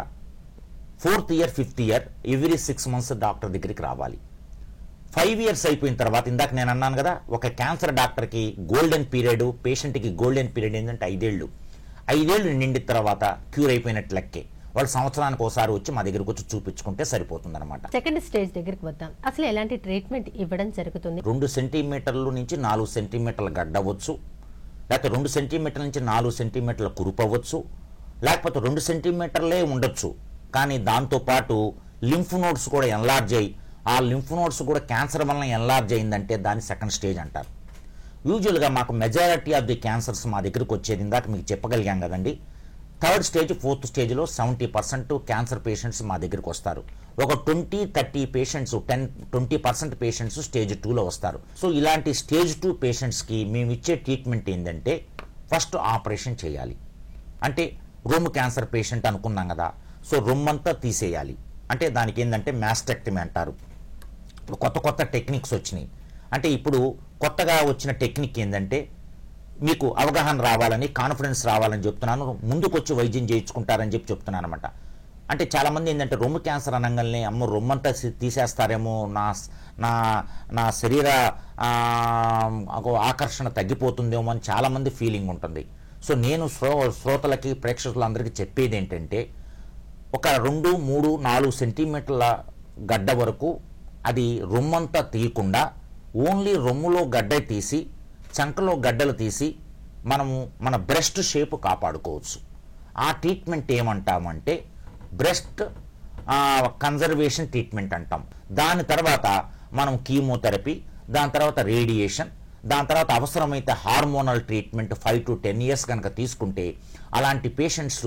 Speaker 2: 4th year 5th year every 6 months doctor దగ్గరికి రావాలి. 5 years అయిపోయిన తర్వాత, ఇందాక నేను అన్నాను కదా, ఒక క్యాన్సర్ డాక్టర్కి గోల్డెన్ పీరియడ్, పేషెంట్కి గోల్డెన్ పీరియడ్ ఏంటంటే 5 ఏళ్ళు. 5 ఏళ్ళు నిండిన తర్వాత క్యూర్ అయిపోయినట్టు లెక్కే. వాళ్ళు సంవత్సరానికి ఒకసారి వచ్చి మా దగ్గరికి వచ్చి చూపించుకుంటే సరిపోతుంది అనమాట.
Speaker 1: సెకండ్ స్టేజ్ దగ్గరికి వద్దాం. అసలు ఎలాంటి ట్రీట్మెంట్ ఇవ్వడం జరుగుతుంది?
Speaker 2: 2 సెంటీమీటర్ల నుంచి 4 సెంటీమీటర్ల గడ్డ అవ్వచ్చు, లేకపోతే 2 సెంటీమీటర్ల నుంచి 4 సెంటీమీటర్ల కురుపు అవ్వచ్చు, లేకపోతే 2 సెంటీమీటర్లే ఉండొచ్చు. కానీ దాంతోపాటు లింఫ్ నోడ్స్ కూడా ఎన్లార్జ్ అయ్యి, ఆ లింఫ్ నోడ్స్ కూడా క్యాన్సర్ వలన ఎన్లార్జ్ అయిందంటే దాన్ని సెకండ్ స్టేజ్ అంటారు. యూజువల్గా మాకు మెజారిటీ ఆఫ్ ది క్యాన్సర్స్ మా దగ్గరికి వచ్చేది ఇందాక మీకు చెప్పగలిగాం కదండి. 3rd స్టేజ్ 4th స్టేజ్లో 70% క్యాన్సర్ పేషెంట్స్ మా దగ్గరికి వస్తారు. ఒక 20-30 పేషెంట్స్, 10-20% పేషెంట్స్ స్టేజ్ 2లో వస్తారు. సో ఇలాంటి స్టేజ్ 2 పేషెంట్స్కి మేము ఇచ్చే ట్రీట్మెంట్ ఏంటంటే ఫస్ట్ ఆపరేషన్ చేయాలి. అంటే రొమ్ము క్యాన్సర్ పేషెంట్ అనుకున్నాం కదా, సో రొమ్మంతా తీసేయాలి. అంటే దానికి ఏంటంటే మ్యాస్టెక్టమీ అంటారు. ఇప్పుడు కొత్త టెక్నిక్స్ వచ్చినాయి. అంటే ఇప్పుడు కొత్తగా వచ్చిన టెక్నిక్ ఏంటంటే, మీకు అవగాహన రావాలని, కాన్ఫిడెన్స్ రావాలని చెప్తున్నాను, ముందుకు వచ్చి వైద్యం చేయించుకుంటారని చెప్తున్నాను అనమాట. అంటే చాలామంది ఏంటంటే రొమ్ము క్యాన్సర్ అనగానే అమ్మో రొమ్మంతా తీసేస్తారేమో, నా శరీర ఆకర్షణ తగ్గిపోతుందేమో అని చాలామంది ఫీలింగ్ ఉంటుంది. సో నేను శ్రోతలకి, ప్రేక్షకులందరికీ చెప్పేది ఏంటంటే, ఒక 2, 3, 4 సెంటీమీటర్ల గడ్డ వరకు అది రొమ్మంతా తీయకుండా ఓన్లీ రొమ్ములో గడ్డ తీసి, చంకలో గడ్డలు తీసి మనము మన బ్రెస్ట్ షేప్ కాపాడుకోవచ్చు. ఆ ట్రీట్మెంట్ ఏమంటామంటే బ్రెస్ట్ కన్జర్వేషన్ ట్రీట్మెంట్ అంటాం. దాని తర్వాత మనం కీమోథెరపీ, దాని తర్వాత రేడియేషన్, దాని తర్వాత అవసరమైతే హార్మోనల్ ట్రీట్మెంట్ 5 to 10 years కనుక తీసుకుంటే, అలాంటి పేషెంట్స్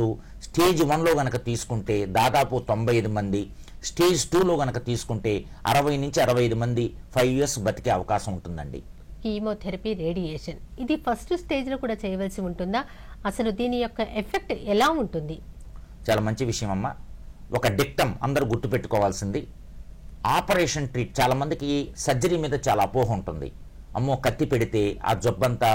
Speaker 2: స్టేజ్ 1లో కనుక తీసుకుంటే దాదాపు 95 మంది, స్టేజ్ 2లో కనుక తీసుకుంటే 60 నుంచి 65 మంది 5 years బతికే అవకాశం ఉంటుందండి.
Speaker 1: కీమోథెరపీ, రేడియేషన్ ఇది ఫస్ట్ స్టేజ్లో కూడా చేయవలసి ఉంటుందా? అసలు దీని యొక్క ఎఫెక్ట్ ఎలా ఉంటుంది?
Speaker 2: చాలా మంచి విషయం అమ్మ. ఒక డిక్టమ్ అందరూ గుర్తుపెట్టుకోవాల్సింది, ఆపరేషన్ చాలా మందికి సర్జరీ మీద చాలా అపోహ ఉంటుంది. అమ్మో కత్తి పెడితే ఆ జబ్బంతా,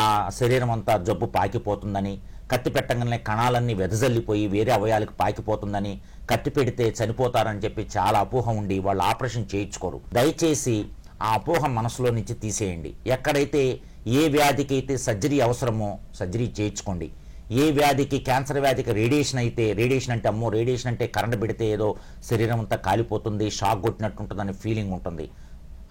Speaker 2: ఆ శరీరం అంతా జబ్బు పాకిపోతుందని, కత్తి పెట్టగానే కణాలన్నీ వెదజల్లిపోయి వేరే అవయాలకు పాకిపోతుందని, కత్తి పెడితే చనిపోతారని చెప్పి చాలా అపోహ ఉండి వాళ్ళు ఆపరేషన్ చేయించుకోరు. దయచేసి ఆ అపోహ మనసులో నుంచి తీసేయండి. ఎక్కడైతే ఏ వ్యాధికి అయితే సర్జరీ అవసరమో సర్జరీ చేయించుకోండి. ఏ వ్యాధికి, క్యాన్సర్ వ్యాధికి రేడియేషన్ అయితే, రేడియేషన్ అంటే అమ్మో రేడియేషన్ అంటే కరెంట్ పెడితే ఏదో శరీరం అంతా కాలిపోతుంది, షాక్ కొట్టినట్టు ఉంటుందని ఫీలింగ్ ఉంటుంది,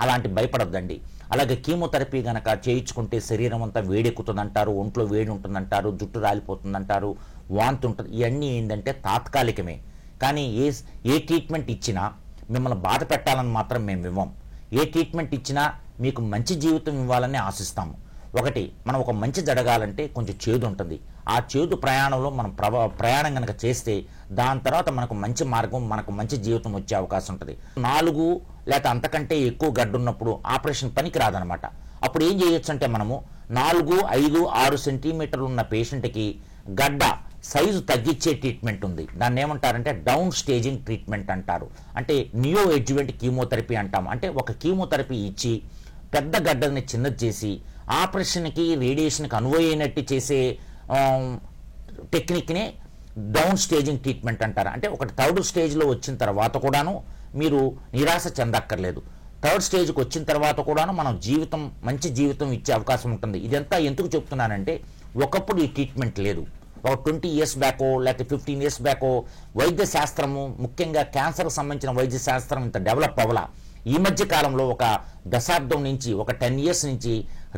Speaker 2: అలాంటి భయపడద్దండి. అలాగే కీమోథెరపీ కనుక చేయించుకుంటే శరీరం అంతా వేడెక్కుతుందంటారు, ఒంట్లో వేడి ఉంటుందంటారు, జుట్టు రాలిపోతుందంటారు, వాంతి ఉంటుంది. ఇవన్నీ ఏంటంటే తాత్కాలికమే. కానీ ఏ ట్రీట్మెంట్ ఇచ్చినా మిమ్మల్ని బాధ పెట్టాలని మాత్రం మేము ఇవ్వం. ఏ ట్రీట్మెంట్ ఇచ్చినా మీకు మంచి జీవితం ఇవ్వాలని ఆశిస్తాము. మనం ఒక మంచి జరగాలంటే కొంచెం చేదు ఉంటుంది. ఆ చేదు ప్రయాణంలో మనం ప్రయాణం కనుక చేస్తే దాని తర్వాత మనకు మంచి మార్గం, మనకు మంచి జీవితం వచ్చే అవకాశం ఉంటుంది. 4 లేక అంతకంటే ఎక్కువ గడ్డ ఉన్నప్పుడు ఆపరేషన్ పనికి రాదనమాట. అప్పుడు ఏం చేయొచ్చు అంటే మనము 4, 5, 6 సెంటీమీటర్లు ఉన్న పేషెంట్కి గడ్డ సైజు తగ్గించే ట్రీట్మెంట్ ఉంది. దాన్ని ఏమంటారంటే డౌన్ స్టేజింగ్ ట్రీట్మెంట్ అంటారు. అంటే నియో అడ్జువెంట్ కీమోథెరపీ అంటాం. అంటే ఒక కీమోథెరపీ ఇచ్చి పెద్ద గడ్డని చిన్నది చేసి ఆపరేషన్కి, రేడియేషన్కి అనువైనట్టు చేసే టెక్నిక్నే డౌన్ స్టేజింగ్ ట్రీట్మెంట్ అంటారు. అంటే ఒక 3rd స్టేజ్లో వచ్చిన తర్వాత కూడాను మీరు నిరాశ చెందక్కర్లేదు. 3rd స్టేజ్కి వచ్చిన తర్వాత కూడాను మనం మంచి జీవితం ఇచ్చే అవకాశం ఉంటుంది. ఇదంతా ఎందుకు చెప్తున్నానంటే, ఒకప్పుడు ఈ ట్రీట్మెంట్ లేదు. ఒక 20 years బ్యాకో లేకపోతే 15 years బ్యాకో వైద్య శాస్త్రము, ముఖ్యంగా క్యాన్సర్కి సంబంధించిన వైద్య శాస్త్రం ఇంత డెవలప్ అవ్వలా. ఈ మధ్య కాలంలో ఒక దశాబ్దం నుంచి, ఒక 10 years నుంచి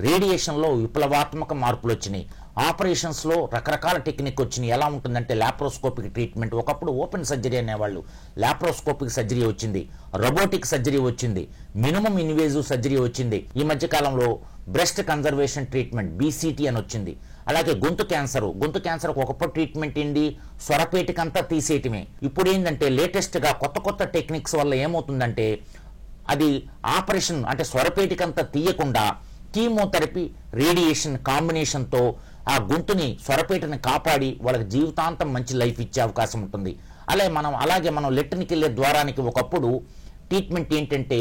Speaker 2: రేడియేషన్లో విప్లవాత్మక మార్పులు వచ్చినాయి. ఆపరేషన్స్లో రకరకాల టెక్నిక్ వచ్చినాయి. ఎలా ఉంటుందంటే లాప్రోస్కోపిక్ ట్రీట్మెంట్. ఒకప్పుడు ఓపెన్ సర్జరీ అనేవాళ్ళు, లాప్రోస్కోపిక్ సర్జరీ వచ్చింది, రోబోటిక్ సర్జరీ వచ్చింది, మినిమం ఇన్వేజివ్ సర్జరీ వచ్చింది. ఈ మధ్య కాలంలో బ్రెస్ట్ కన్జర్వేషన్ ట్రీట్మెంట్ BCT అని వచ్చింది. అలాగే గొంతు క్యాన్సర్ ఒకప్పుడు ట్రీట్మెంట్ ఏంటి, స్వరపేటికంతా తీసేయటమే. ఇప్పుడు ఏంటంటే లేటెస్ట్గా కొత్త టెక్నిక్స్ వల్ల ఏమవుతుందంటే అది ఆపరేషన్ అంటే స్వరపేటికంతా తీయకుండా కీమోథెరపీ, రేడియేషన్ కాంబినేషన్తో ఆ గొంతుని, స్వరపేటని కాపాడి వాళ్ళకి జీవితాంతం మంచి లైఫ్ ఇచ్చే అవకాశం ఉంటుంది. అలాగే మనం లెట్టనికి వెళ్ళే ద్వారానికి ఒకప్పుడు ట్రీట్మెంట్ ఏంటంటే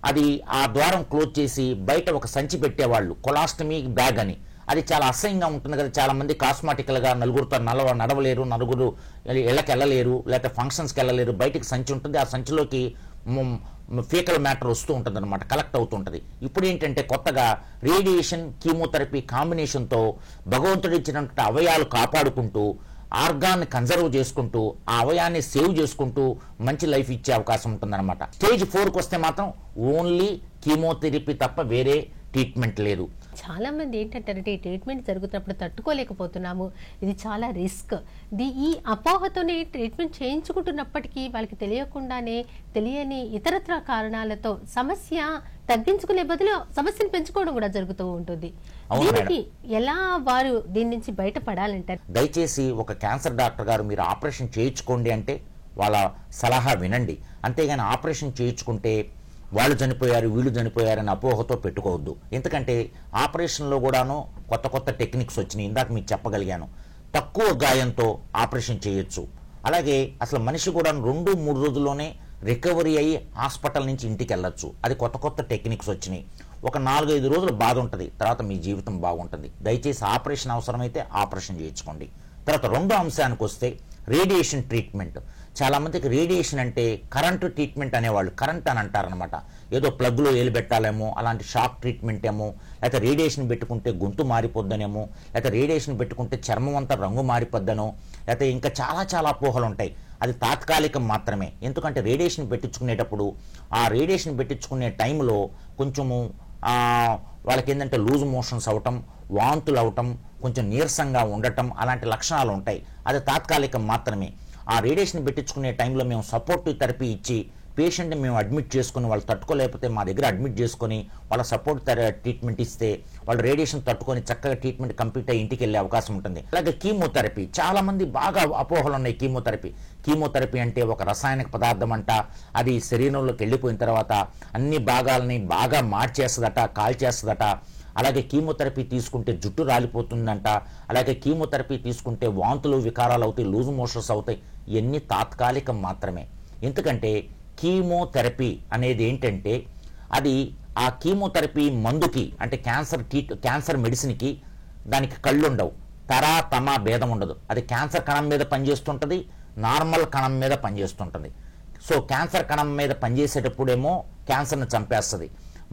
Speaker 2: అది ఆ ద్వారం క్లోజ్ చేసి బయట ఒక సంచి పెట్టేవాళ్ళు, కొలాస్టమీ బ్యాగ్ అని. అది చాలా అసహ్యంగా ఉంటుంది కదా, చాలా మంది కాస్మాటికల్గా నలుగురితో నడవలేరు, నలుగురు ఇళ్ళకి వెళ్ళలేరు, లేకపోతే ఫంక్షన్స్కి వెళ్ళలేరు. బయటికి సంచి ఉంటుంది, ఆ సంచిలోకి ఫీకల్ మ్యాటర్ వస్తూ ఉంటుంది అనమాట, కలెక్ట్ అవుతుంటుంది. ఇప్పుడు ఏంటంటే కొత్తగా రేడియేషన్ కీమోథెరపీ కాంబినేషన్తో భగవంతుడు ఇచ్చినటువంటి అవయాలు కాపాడుకుంటూ, ఆర్గాన్ని కన్జర్వ్ చేసుకుంటూ, ఆ అవయాన్ని సేవ్ చేసుకుంటూ మంచి లైఫ్ ఇచ్చే అవకాశం ఉంటుందన్నమాట. స్టేజ్ 4కి వస్తే మాత్రం ఓన్లీ కీమోథెరపీ తప్ప వేరే ట్రీట్మెంట్ లేదు.
Speaker 1: చాలా మంది ఏంటంటారంటే ఈ ట్రీట్మెంట్ జరుగుతున్నప్పుడు తట్టుకోలేకపోతున్నాము, ఇది చాలా రిస్క్, ఈ అపోహతోనే ట్రీట్మెంట్ చేయించుకుంటున్నప్పటికీ వాళ్ళకి తెలియకుండానే తెలియని ఇతరత్ర కారణాలతో సమస్య తగ్గించుకునే బదులు సమస్యను పెంచుకోవడం కూడా జరుగుతూ ఉంటుంది. దీనికి ఎలా వారు దీని నుంచి బయటపడాలంటారు?
Speaker 2: దయచేసి ఒక క్యాన్సర్ డాక్టర్ గారు మీరు ఆపరేషన్ చేయించుకోండి అంటే వాళ్ళ సలహా వినండి. అంతేగాని ఆపరేషన్ చేయించుకుంటే వాళ్ళు చనిపోయారు వీళ్ళు చనిపోయారని అపోహతో పెట్టుకోవద్దు. ఎందుకంటే ఆపరేషన్లో కూడాను కొత్త కొత్త టెక్నిక్స్ వచ్చినాయి. ఇందాక మీకు చెప్పగలిగాను, తక్కువ గాయంతో ఆపరేషన్ చేయొచ్చు. అలాగే అసలు మనిషి కూడా 2-3 రోజుల్లోనే రికవరీ అయ్యి హాస్పిటల్ నుంచి ఇంటికి వెళ్ళొచ్చు. అది కొత్త కొత్త టెక్నిక్స్ వచ్చినాయి. ఒక 4-5 రోజులు బాధ ఉంటుంది, తర్వాత మీ జీవితం బాగుంటుంది. దయచేసి ఆపరేషన్ అవసరమైతే ఆపరేషన్ చేయించుకోండి. తర్వాత రెండో అంశానికి వస్తే రేడియేషన్ ట్రీట్మెంట్. చాలామందికి రేడియేషన్ అంటే కరెంటు ట్రీట్మెంట్ అనేవాళ్ళు, కరెంట్ అని అంటారనమాట. ఏదో ప్లగ్లో ఏలు పెట్టాలేమో, అలాంటి షాక్ ట్రీట్మెంట్ ఏమో, లేకపోతే రేడియేషన్ పెట్టుకుంటే గొంతు మారిపోద్దనేమో, లేకపోతే రేడియేషన్ పెట్టుకుంటే చర్మం అంతా రంగు మారిపోద్దనో, లేకపోతే ఇంకా చాలా చాలా అపోహలు ఉంటాయి. అది తాత్కాలికం మాత్రమే. ఎందుకంటే రేడియేషన్ పెట్టించుకునేటప్పుడు ఆ రేడియేషన్ పెట్టించుకునే టైంలో కొంచెము వాళ్ళకి ఏంటంటే లూజ్ మోషన్స్ అవటం, వాంతులు అవటం, కొంచెం నీరసంగా ఉండటం, అలాంటి లక్షణాలు ఉంటాయి. అది తాత్కాలికం మాత్రమే. ఆ రేడియేషన్ పెట్టించుకునే టైంలో మేము సపోర్టివ్ థెరపీ ఇచ్చి పేషెంట్ని మేము అడ్మిట్ చేసుకుని, వాళ్ళు తట్టుకోలేకపోతే మా దగ్గర అడ్మిట్ చేసుకొని వాళ్ళ సపోర్ట్ ట్రీట్మెంట్ ఇస్తే వాళ్ళు రేడియేషన్ తట్టుకొని చక్కగా ట్రీట్మెంట్ కంప్లీట్ అయ్యి ఇంటికి వెళ్ళే అవకాశం ఉంటుంది. అలాగే కీమోథెరపీ, చాలా మంది బాగా అపోహలు ఉన్నాయి. కీమోథెరపీ అంటే ఒక రసాయనిక పదార్థం అంట, అది శరీరంలోకి వెళ్ళిపోయిన తర్వాత అన్ని భాగాలని బాగా మార్చేస్తుందట, కాల్చేస్తుందట. అలాగే కీమోథెరపీ తీసుకుంటే జుట్టు రాలిపోతుందంట, అలాగే కీమోథెరపీ తీసుకుంటే వాంతులు వికారాలు అవుతాయి, లూజ్ మోషన్స్ అవుతాయి. ఇవన్నీ తాత్కాలికం మాత్రమే. ఎందుకంటే కీమోథెరపీ అనేది ఏంటంటే అది ఆ కీమోథెరపీ మందుకి అంటే క్యాన్సర్ మెడిసిన్కి దానికి కళ్ళు ఉండవు, తమ భేదం ఉండదు. అది క్యాన్సర్ కణం మీద పనిచేస్తుంటుంది, నార్మల్ కణం మీద పనిచేస్తుంటుంది. సో క్యాన్సర్ కణం మీద పనిచేసేటప్పుడేమో క్యాన్సర్ని చంపేస్తుంది.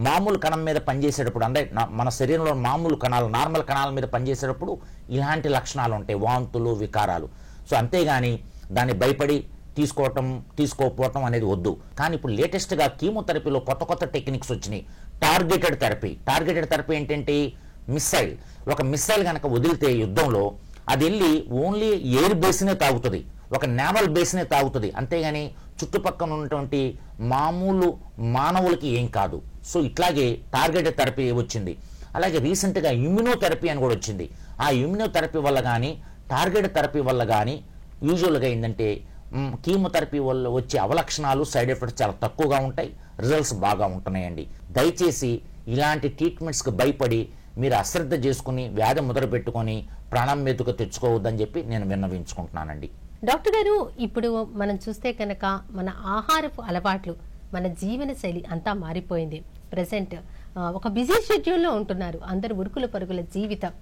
Speaker 2: మామూలు కణం మీద పనిచేసేటప్పుడు అంటే మన శరీరంలో మామూలు కణాలు నార్మల్ కణాల మీద పనిచేసేటప్పుడు ఇలాంటి లక్షణాలు ఉంటాయి, వాంతులు వికారాలు. సో అంతేగాని దాన్ని భయపడి తీసుకోకపోవటం అనేది వద్దు. కానీ ఇప్పుడు లేటెస్ట్గా కీమోథెరపీలో కొత్త కొత్త టెక్నిక్స్ వచ్చినాయి. టార్గెటెడ్ థెరపీ ఏంటంటే మిస్సైల్. ఒక మిస్సైల్ కనుక వదిలితే యుద్ధంలో అది వెళ్ళి ఓన్లీ ఎయిర్ బేస్నే తాగుతుంది, ఒక నేవల్ బేస్నే తాగుతుంది. అంతేగాని చుట్టుపక్కల ఉన్నటువంటి మామూలు మానవులకి ఏం కాదు. సో ఇట్లాగే టార్గెటెడ్ థెరపీ వచ్చింది. అలాగే రీసెంట్గా ఇమ్యునోథెరపీ అని కూడా వచ్చింది. ఆ ఇమ్యునోథెరపీ వల్ల కానీ టార్గెటెడ్ థెరపీ వల్ల కానీ యూజువల్గా ఏంటంటే కీమోథెరపీ వల్ల వచ్చే అవలక్షణాలు, సైడ్ ఎఫెక్ట్స్ చాలా తక్కువగా ఉంటాయి, రిజల్ట్స్ బాగా ఉంటున్నాయండి. దయచేసి ఇలాంటి ట్రీట్మెంట్స్కి భయపడి మీరు అశ్రద్ధ చేసుకుని వ్యాధి మొదలు పెట్టుకొని ప్రాణం మీదకు తెచ్చుకోవద్దని చెప్పి నేను విన్నవించుకుంటున్నానండి.
Speaker 1: డాక్టర్ గారు, ఇప్పుడు మనం చూస్తే కనుక మన ఆహారపు అలవాట్లు, మన జీవన శైలి అంతా మారిపోయింది. ప్రెసెంట్ ఒక బిజీ షెడ్యూల్లో ఉంటున్నారు అందరు, ఉరుకుల పరుగుల జీవితం.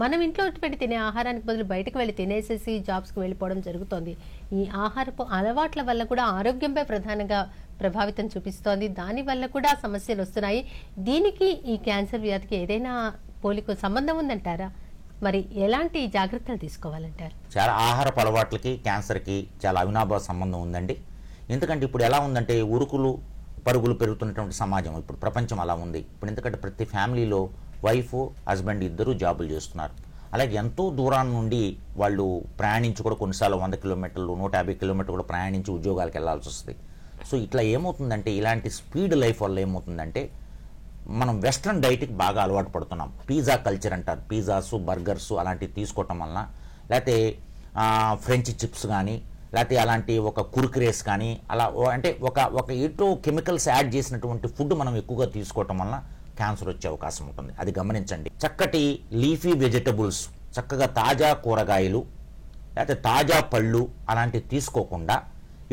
Speaker 1: మనం ఇంట్లో తినే ఆహారానికి బదులు బయటకు వెళ్ళి తినేసేసి జాబ్స్కి వెళ్ళిపోవడం జరుగుతోంది. ఈ ఆహారపు అలవాట్ల వల్ల కూడా ఆరోగ్యంపై ప్రధానంగా ప్రభావితం చూపిస్తోంది. దానివల్ల కూడా సమస్యలు వస్తున్నాయి. దీనికి ఈ క్యాన్సర్ వ్యాధికి ఏదైనా పోలిక సంబంధం ఉందంటారా? మరి ఎలాంటి జాగ్రత్తలు తీసుకోవాలంటారు?
Speaker 2: చాలా ఆహారపు అలవాట్లకి క్యాన్సర్కి చాలా అవినాభావ సంబంధం ఉందండి. ఎందుకంటే ఇప్పుడు ఎలా ఉందంటే ఉరుకులు పరుగులు పెరుగుతున్నటువంటి సమాజం, ఇప్పుడు ప్రపంచం అలా ఉంది. ఇప్పుడు ఎందుకంటే ప్రతి ఫ్యామిలీలో వైఫ్ హస్బెండ్ ఇద్దరు జాబులు చేస్తున్నారు. అలాగే ఎంతో దూరాన్ని నుండి వాళ్ళు ప్రయాణించి కూడా కొన్నిసార్లు 100 కిలోమీటర్లు 150 కిలోమీటర్లు కూడా ప్రయాణించి ఉద్యోగాలకు వెళ్లాల్సి వస్తుంది. సో ఇట్లా ఏమవుతుందంటే ఇలాంటి స్పీడ్ లైఫ్ వల్ల ఏమవుతుందంటే మనం వెస్ట్రన్ డైట్కి బాగా అలవాటు పడుతున్నాం. పిజ్జా కల్చర్ అంటారు, పిజ్జాస్ బర్గర్స్ అలాంటివి తీసుకోవటం వలన, లేకపోతే ఫ్రెంచ్ చిప్స్ కానీ, లేకపోతే అలాంటి ఒక కుర్కురేస్ కానీ, అలా అంటే ఒక ఎటో కెమికల్స్ యాడ్ చేసినటువంటి ఫుడ్ మనం ఎక్కువగా తీసుకోవటం వలన క్యాన్సర్ వచ్చే అవకాశం ఉంటుంది. అది గమనించండి. చక్కటి లీఫీ వెజిటబుల్స్, చక్కగా తాజా కూరగాయలు లేకపోతే తాజా పళ్ళు అలాంటివి తీసుకోకుండా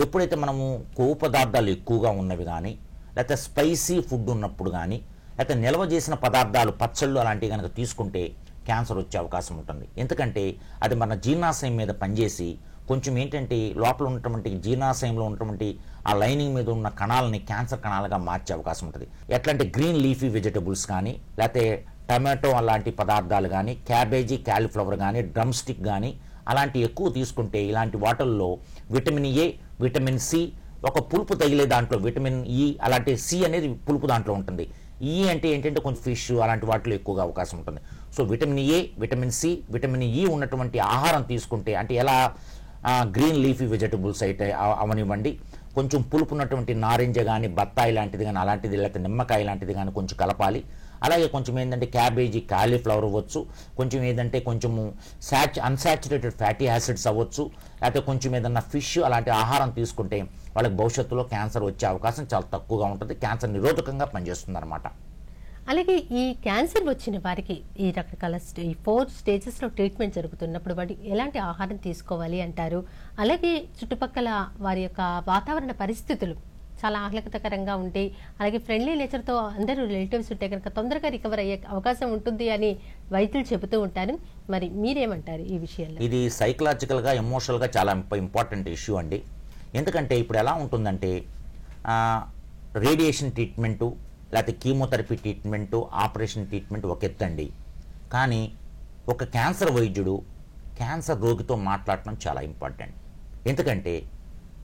Speaker 2: ఎప్పుడైతే మనము కొవ్వు పదార్థాలు ఎక్కువగా ఉన్నవి కానీ లేకపోతే స్పైసీ ఫుడ్ ఉన్నప్పుడు కానీ, లేకపోతే నిల్వ చేసిన పదార్థాలు పచ్చళ్ళు అలాంటివి కనుక తీసుకుంటే క్యాన్సర్ వచ్చే అవకాశం ఉంటుంది. ఎందుకంటే అది మన జీర్ణాశయం మీద పనిచేసి కొంచెం ఏంటంటే లోపల ఉన్నటువంటి జీర్ణాశయంలో ఉన్నటువంటి ఆ లైనింగ్ మీద ఉన్న కణాలని క్యాన్సర్ కణాలుగా మార్చే అవకాశం ఉంటుంది. ఎట్లాంటి గ్రీన్ లీఫీ వెజిటబుల్స్ కానీ, లేకపోతే టమాటో అలాంటి పదార్థాలు కానీ, క్యాబేజీ, క్యాలీఫ్లవర్ కానీ, డ్రమ్ స్టిక్ కానీ అలాంటి ఎక్కువ తీసుకుంటే ఇలాంటి వాటర్లో విటమిన్ ఏ, విటమిన్ సి, ఒక పులుపు తగిలే దాంట్లో విటమిన్ ఈ, అలాంటి సి అనేది పులుపు దాంట్లో ఉంటుంది. ఈ అంటే ఏంటంటే కొంచెం ఫిష్ అలాంటి వాటిలో ఎక్కువగా అవకాశం ఉంటుంది. So vitamin A, vitamin C, vitamin E ఉన్నటువంటి ఆహారం తీసుకుంటే, అంటే ఎలా గ్రీన్ లీఫీ వెజిటబుల్స్ అయితే అవనివ్వండి, కొంచెం పులుపు ఉన్నటువంటి నారింజ కానీ, బత్తాయి లాంటిది కానీ అలాంటిది, లేకపోతే నిమ్మకాయ లాంటిది కానీ కొంచెం కలపాలి. అలాగే కొంచెం ఏంటంటే క్యాబేజీ, కాలీఫ్లవర్ అవ్వచ్చు, కొంచెం ఏదంటే కొంచెము అన్సాచురేటెడ్ ఫ్యాటీ యాసిడ్స్ అవ్వచ్చు, లేకపోతే కొంచెం ఏదన్నా ఫిష్ అలాంటి ఆహారం తీసుకుంటే వాళ్ళకి భవిష్యత్తులో క్యాన్సర్ వచ్చే అవకాశం చాలా తక్కువగా ఉంటుంది. క్యాన్సర్ నిరోధకంగా పనిచేస్తుంది అనమాట.
Speaker 1: అలాగే ఈ క్యాన్సర్ వచ్చిన వారికి ఈ రకరకాల ఈ 4 స్టేజెస్లో ట్రీట్మెంట్ జరుగుతున్నప్పుడు వాటి ఎలాంటి ఆహారం తీసుకోవాలి అంటారు? అలాగే చుట్టుపక్కల వారి యొక్క వాతావరణ పరిస్థితులు చాలా ఆహ్లాదకరంగా ఉంటే, అలాగే ఫ్రెండ్లీ నేచర్తో అందరూ రిలేటివ్స్ ఉంటే కనుక తొందరగా రికవర్ అయ్యే అవకాశం ఉంటుంది అని వైద్యులు చెబుతూ ఉంటారు. మరి మీరేమంటారు ఈ విషయంలో?
Speaker 2: ఇది సైకలాజికల్గా, ఎమోషనల్గా చాలా ఇంపార్టెంట్ ఇష్యూ అండి. ఎందుకంటే ఇప్పుడు ఎలా ఉంటుందంటే రేడియేషన్ ట్రీట్మెంటు, లేకపోతే కీమోథెరపీ ట్రీట్మెంటు, ఆపరేషన్ ట్రీట్మెంట్ ఒక ఎత్తండి. కానీ ఒక క్యాన్సర్ వైద్యుడు క్యాన్సర్ రోగితో మాట్లాడటం చాలా ఇంపార్టెంట్. ఎందుకంటే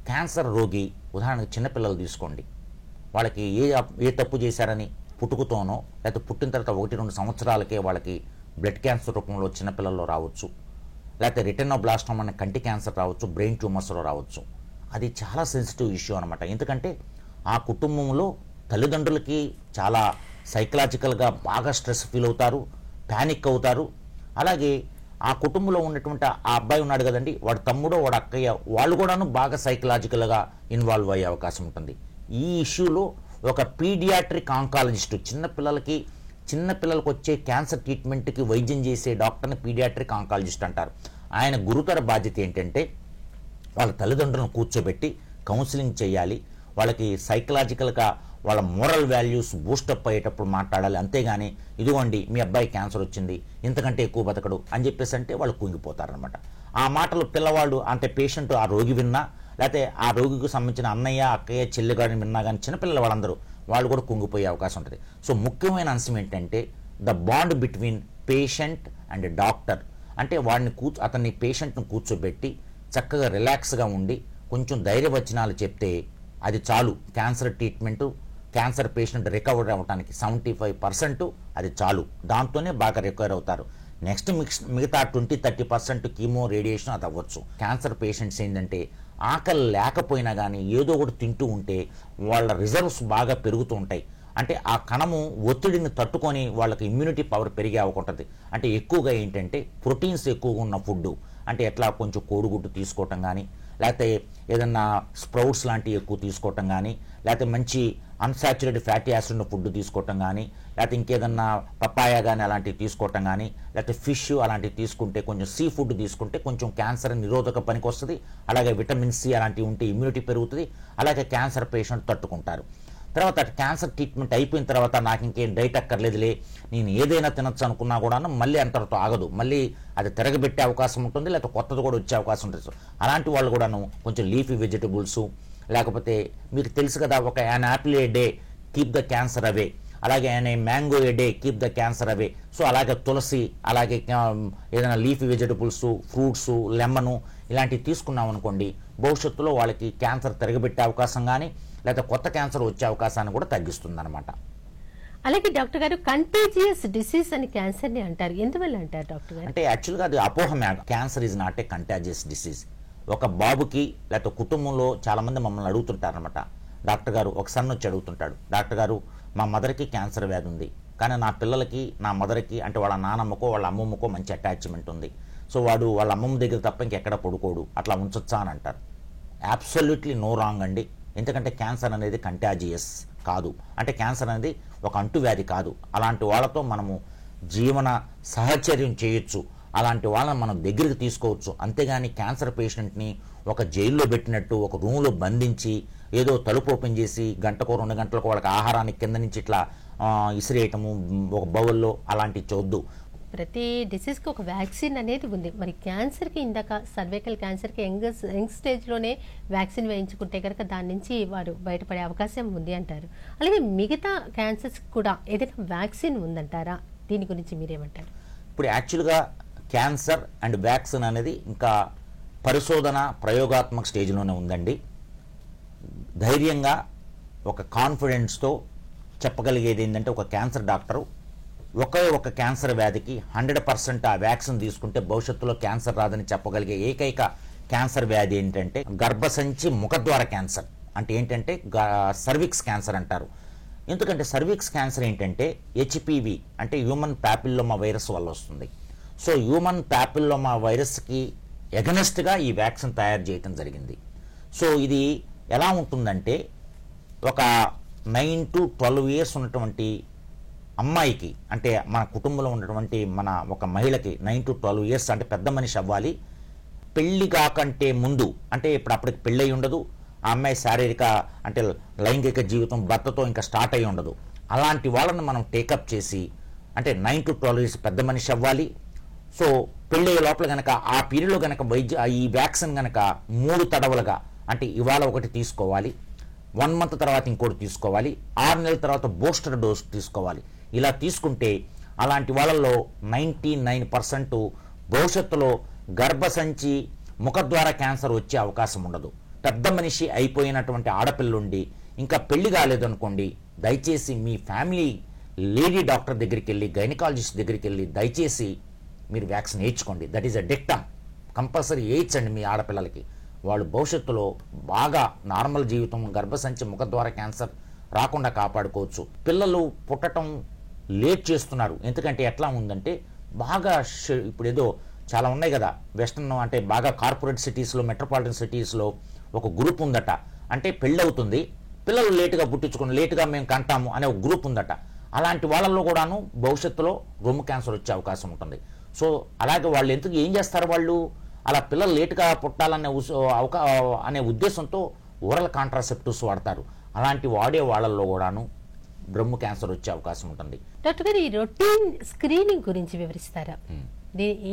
Speaker 2: క్యాన్సర్ రోగి, ఉదాహరణకు చిన్నపిల్లలు తీసుకోండి, వాళ్ళకి ఏ తప్పు చేశారని పుట్టుకతోనో లేకపోతే పుట్టిన తర్వాత 1-2 సంవత్సరాలకే వాళ్ళకి బ్లడ్ క్యాన్సర్ రూపంలో చిన్నపిల్లల్లో రావచ్చు, లేకపోతే రెటినోబ్లాస్టోమా అనే కంటి క్యాన్సర్ రావచ్చు, బ్రెయిన్ ట్యూమర్స్లో రావచ్చు. అది చాలా సెన్సిటివ్ ఇష్యూ అనమాట. ఎందుకంటే ఆ కుటుంబంలో తల్లిదండ్రులకి చాలా సైకలాజికల్గా బాగా స్ట్రెస్ ఫీల్ అవుతారు, ప్యానిక్ అవుతారు. అలాగే ఆ కుటుంబంలో ఉన్నటువంటి ఆ అబ్బాయి ఉన్నాడు కదండి, వాడు తమ్ముడో వాడు అక్కయ్య, వాళ్ళు కూడాను బాగా సైకలాజికల్గా ఇన్వాల్వ్ అయ్యే అవకాశం ఉంటుంది. ఈ ఇష్యూలో ఒక పీడియాట్రిక్ ఆంకాలజిస్టు, చిన్నపిల్లలకు వచ్చే క్యాన్సర్ ట్రీట్మెంట్కి వైద్యం చేసే డాక్టర్ని పీడియాట్రిక్ ఆంకాలజిస్ట్ అంటారు. ఆయన గురుతర బాధ్యత ఏంటంటే వాళ్ళ తల్లిదండ్రులను కూర్చోబెట్టి కౌన్సిలింగ్ చేయాలి, వాళ్ళకి సైకలాజికల్గా వాళ్ళ మోరల్ వాల్యూస్ బూస్టప్ అయ్యేటప్పుడు మాట్లాడాలి. అంతేగాని ఇదిగోండి మీ అబ్బాయి క్యాన్సర్ వచ్చింది, ఇంతకంటే ఎక్కువ బతకడు అని చెప్పేసి అంటే వాళ్ళు కుంగిపోతారనమాట. ఆ మాటలు పిల్లవాడు అంటే పేషెంట్, ఆ రోగి విన్నా, లేకపోతే ఆ రోగికి సంబంధించిన అన్నయ్య, అక్కయ్య, చెల్లిగాడిని విన్నా కానీ చిన్నపిల్లల వాళ్ళందరూ వాళ్ళు కూడా కుంగిపోయే అవకాశం ఉంటుంది. సో ముఖ్యమైన అంశం ఏంటంటే the bond between patient and doctor. అంటే వాడిని అతన్ని పేషెంట్ను కూర్చోబెట్టి చక్కగా రిలాక్స్గా ఉండి కొంచెం ధైర్యవచనాలు చెప్తే అది చాలు. క్యాన్సర్ పేషెంట్ రికవర్ అవ్వడానికి 75% అది చాలు. దాంతోనే బాగా రికవర్ అవుతారు. నెక్స్ట్ మిగతా 20-30% కీమో, రేడియేషన్ అది అవ్వచ్చు. క్యాన్సర్ పేషెంట్స్ ఏంటంటే ఆకలి లేకపోయినా కానీ ఏదో ఒకటి తింటూ ఉంటే వాళ్ళ రిజర్వ్స్ బాగా పెరుగుతూ ఉంటాయి. అంటే ఆ కణము ఒత్తిడిని తట్టుకొని వాళ్ళకి ఇమ్యూనిటీ పవర్ పెరిగే అవకుంటుంది. అంటే ఎక్కువగా ఏంటంటే ప్రోటీన్స్ ఎక్కువగా ఉన్న ఫుడ్, అంటే ఎట్లా కొంచెం కోడిగుడ్డు తీసుకోవటం కానీ, లేకపోతే ఏదన్నా స్ప్రౌట్స్ లాంటివి ఎక్కువ తీసుకోవటం కానీ, లేకపోతే మంచి అన్సాచురేటెడ్ ఫ్యాటీ యాసిడ్ ఉన్న ఫుడ్ తీసుకోవటం కానీ, లేకపోతే ఇంకేదన్నా పపాయా కానీ అలాంటివి తీసుకోవటం కానీ, లేకపోతే ఫిష్ అలాంటివి తీసుకుంటే, కొంచెం సీ ఫుడ్ తీసుకుంటే కొంచెం క్యాన్సర్ నిరోధక పనికి వస్తుంది. అలాగే విటమిన్ సి అలాంటివి ఉంటే ఇమ్యూనిటీ పెరుగుతుంది. అలాగే క్యాన్సర్ పేషెంట్ తట్టుకుంటారు. తర్వాత క్యాన్సర్ ట్రీట్మెంట్ అయిపోయిన తర్వాత నాకు ఇంకేం డైట్ అక్కర్లేదులే, నేను ఏదైనా తినొచ్చు అనుకున్నా కూడా మళ్ళీ అంతటితో ఆగదు, మళ్ళీ అది తిరగబెట్టే అవకాశం ఉంటుంది, లేకపోతే కొత్తది కూడా వచ్చే అవకాశం ఉంటుంది. అలాంటి వాళ్ళు కూడాను కొంచెం లీఫీ వెజిటబుల్స్, లేకపోతే మీకు తెలుసు కదా, ఒక an apple a day keep the cancer away, అలాగే an a mango a day keep the cancer away. So అలాగే తులసి, అలాగే ఏదైనా లీఫీ వెజిటబుల్స్, ఫ్రూట్స్, లెమను ఇలాంటివి తీసుకున్నాం అనుకోండి, భవిష్యత్తులో వాళ్ళకి క్యాన్సర్ తిరగబెట్టే అవకాశం కానీ లేదా కొత్త క్యాన్సర్ వచ్చే అవకాశాన్ని కూడా తగ్గిస్తుంది అనమాట.
Speaker 1: అలాగే డాక్టర్ గారు, కంటేజియస్ డిసీజ్ అని క్యాన్సర్ ని అంటారు, ఎందువల్ల అంటారు డాక్టర్ గారు?
Speaker 2: అంటే యాక్చువల్గా అది అపోహమే. Cancer is not a contagious disease. ఒక బాబుకి లేకపోతే కుటుంబంలో చాలా మంది మమ్మల్ని అడుగుతుంటారు అనమాట, డాక్టర్ గారు, ఒక సన్ వచ్చి అడుగుతుంటాడు, డాక్టర్ గారు మా మదర్కి క్యాన్సర్ వ్యాధి ఉంది, కానీ నా పిల్లలకి, నా మదర్కి అంటే వాళ్ళ నానమ్మకో వాళ్ళ అమ్మమ్మకో మంచి అటాచ్మెంట్ ఉంది, సో వాడు వాళ్ళ అమ్మమ్మ దగ్గర తప్ప ఇంకెక్కడ పడుకోడు, అట్లా ఉంచొచ్చా అని అంటారు. అబ్సల్యూట్లీ నో రాంగ్ అండి. ఎందుకంటే క్యాన్సర్ అనేది కంటాజియస్ కాదు, అంటే క్యాన్సర్ అనేది ఒక అంటువ్యాధి కాదు. అలాంటి వాళ్ళతో మనము జీవన సహచర్యం చేయొచ్చు, అలాంటి వాళ్ళని మనం దగ్గరికి తీసుకోవచ్చు. అంతేగాని క్యాన్సర్ పేషెంట్ని ఒక జైల్లో పెట్టినట్టు ఒక రూమ్లో బంధించి ఏదో తలుపు ఓపెన్ చేసి గంటకో 2 గంటలకు వాళ్ళకి ఆహారాన్ని కింద నుంచి ఇట్లా ఇసిరేయటము ఒక బౌల్లో అలాంటివి చూద్దు.
Speaker 1: ప్రతి డిసీజ్కి ఒక వ్యాక్సిన్ అనేది ఉంది. మరి క్యాన్సర్కి ఇందాక సర్వైకల్ క్యాన్సర్కి యంగ్ స్టేజ్లోనే వ్యాక్సిన్ వేయించుకుంటే కనుక దాని నుంచి వారు బయటపడే అవకాశం ఉంది అంటారు. అలాగే మిగతా క్యాన్సర్స్ కూడా ఏదైనా వ్యాక్సిన్ ఉందంటారా? దీని గురించి మీరేమంటారు?
Speaker 2: ఇప్పుడు యాక్చువల్గా క్యాన్సర్ అండ్ వ్యాక్సిన్ అనేది ఇంకా పరిశోధన ప్రయోగాత్మక స్టేజ్లోనే ఉందండి. ధైర్యంగా ఒక కాన్ఫిడెన్స్తో చెప్పగలిగేది ఏంటంటే, ఒక క్యాన్సర్ డాక్టరు ఒక క్యాన్సర్ వ్యాధికి 100% ఆ వ్యాక్సిన్ తీసుకుంటే భవిష్యత్తులో క్యాన్సర్ రాదని చెప్పగలిగే ఏకైక క్యాన్సర్ వ్యాధి ఏంటంటే గర్భసంచి ముఖద్వార క్యాన్సర్. అంటే ఏంటంటే సర్విక్స్ క్యాన్సర్ అంటారు. ఎందుకంటే సర్విక్స్ క్యాన్సర్ ఏంటంటే హెచ్పివి అంటే హ్యూమన్ ప్యాపిల్లోమా వైరస్ వల్ల వస్తుంది. సో హ్యూమన్ ప్యాపిల్లోమా వైరస్కి ఎగనెస్ట్గా ఈ వ్యాక్సిన్ తయారు చేయడం జరిగింది. సో ఇది ఎలా ఉంటుందంటే, ఒక 9 to 12 years ఉన్నటువంటి అమ్మాయికి, అంటే మన కుటుంబంలో ఉన్నటువంటి మన ఒక మహిళకి 9 to 12 years అంటే పెద్ద మనిషి అవ్వాలి, పెళ్లి కాకంటే ముందు, అంటే అప్పటికి పెళ్ళయి ఉండదు, ఆ అమ్మాయి శారీరక అంటే లైంగిక జీవితం భర్తతో ఇంకా స్టార్ట్ అయ్యి ఉండదు. అలాంటి వాళ్ళని మనం టేకప్ చేసి, అంటే 9 to 12 years పెద్ద మనిషి అవ్వాలి. సో పెళ్ళయ్యే లోపల కనుక ఆ పీరియడ్లో కనుక ఈ వ్యాక్సిన్ కనుక 3 తడవలుగా, అంటే ఇవాళ ఒకటి తీసుకోవాలి, 1 month తర్వాత ఇంకోటి తీసుకోవాలి, 6 నెలల తర్వాత బూస్టర్ డోస్ తీసుకోవాలి. ఇలా తీసుకుంటే అలాంటి వాళ్ళల్లో 99% భవిష్యత్తులో గర్భసంచి ముఖద్వార క్యాన్సర్ వచ్చే అవకాశం ఉండదు. పెద్ద మనిషి అయిపోయినటువంటి ఆడపిల్లుండి ఇంకా పెళ్లి కాలేదనుకోండి, దయచేసి మీ ఫ్యామిలీ లేడీ డాక్టర్ దగ్గరికి వెళ్ళి, గైనకాలజిస్ట్ దగ్గరికి వెళ్ళి దయచేసి మీరు వ్యాక్సిన్ వేయించుకోండి. That is a dictum. Compulsory వేయించండి మీ ఆడపిల్లలకి. వాళ్ళు భవిష్యత్తులో బాగా నార్మల్ జీవితం, గర్భసంచి ముఖద్వార క్యాన్సర్ రాకుండా కాపాడుకోవచ్చు. పిల్లలు పుట్టడం లేట్ చేస్తున్నారు. ఎందుకంటే ఎట్లా ఉందంటే, బాగా ఇప్పుడు ఏదో చాలా ఉన్నాయి కదా వెస్టర్న్, అంటే బాగా కార్పొరేట్ సిటీస్లో, మెట్రోపాలిటన్ సిటీస్లో ఒక గ్రూప్ ఉందట. అంటే పెళ్ళవుతుంది, పిల్లలు లేటుగా పుట్టించుకుని లేటుగా మేము కంటాము అనే ఒక గ్రూప్ ఉందట. అలాంటి వాళ్ళల్లో కూడాను భవిష్యత్తులో రొమ్ము క్యాన్సర్ వచ్చే అవకాశం ఉంటుంది. సో అలాగే వాళ్ళు ఏం చేస్తారు, వాళ్ళు అలా పిల్లలు లేటుగా పుట్టాలనే అనే ఉద్దేశంతో ఓరల్ కాంట్రాసెప్టివ్స్ వాడతారు. అలాంటి వాడే వాళ్ళల్లో కూడాను బ్రహ్మ క్యాన్సర్ వచ్చే అవకాశం ఉంటుంది.
Speaker 1: డాక్టర్ గారు, ఈ రొటీన్ స్క్రీనింగ్ గురించి వివరిస్తారా?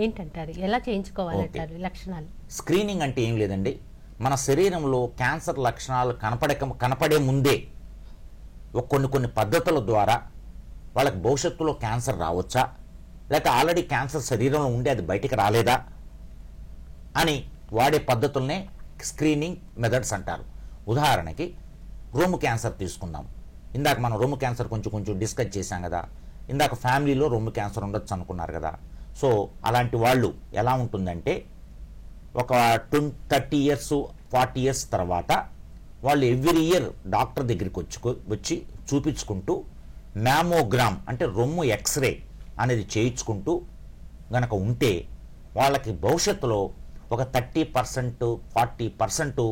Speaker 1: ఏంటంటారు, ఎలా చేయించుకోవాలంటారు, లక్షణాలు?
Speaker 2: స్క్రీనింగ్ అంటే ఏం లేదండి, మన శరీరంలో క్యాన్సర్ లక్షణాలు కనపడే ముందే కొన్ని పద్ధతుల ద్వారా వాళ్ళకి భవిష్యత్తులో క్యాన్సర్ రావచ్చా, లేక ఆల్రెడీ క్యాన్సర్ శరీరంలో ఉండి అది బయటికి రాలేదా అని వాడే పద్ధతుల్నే స్క్రీనింగ్ మెథడ్స్ అంటారు. ఉదాహరణకి రొమ్ము క్యాన్సర్ తీసుకుందాం. ఇందాక మనం రొమ్ము క్యాన్సర్ కొంచెం డిస్కస్ చేశాం కదా. ఇందాక ఫ్యామిలీలో రొమ్ము క్యాన్సర్ ఉండొచ్చు అనుకున్నారు కదా. సో అలాంటి వాళ్ళు ఎలా ఉంటుందంటే, ఒక 30 years 40 years తర్వాత వాళ్ళు ఎవ్రీ ఇయర్ డాక్టర్ దగ్గరికి వచ్చి చూపించుకుంటూ మ్యామోగ్రామ్ అంటే రొమ్ము ఎక్స్రే అనేది చేయించుకుంటూ గనక ఉంటే వాళ్ళకి భవిష్యత్తులో ఒక 30% 40%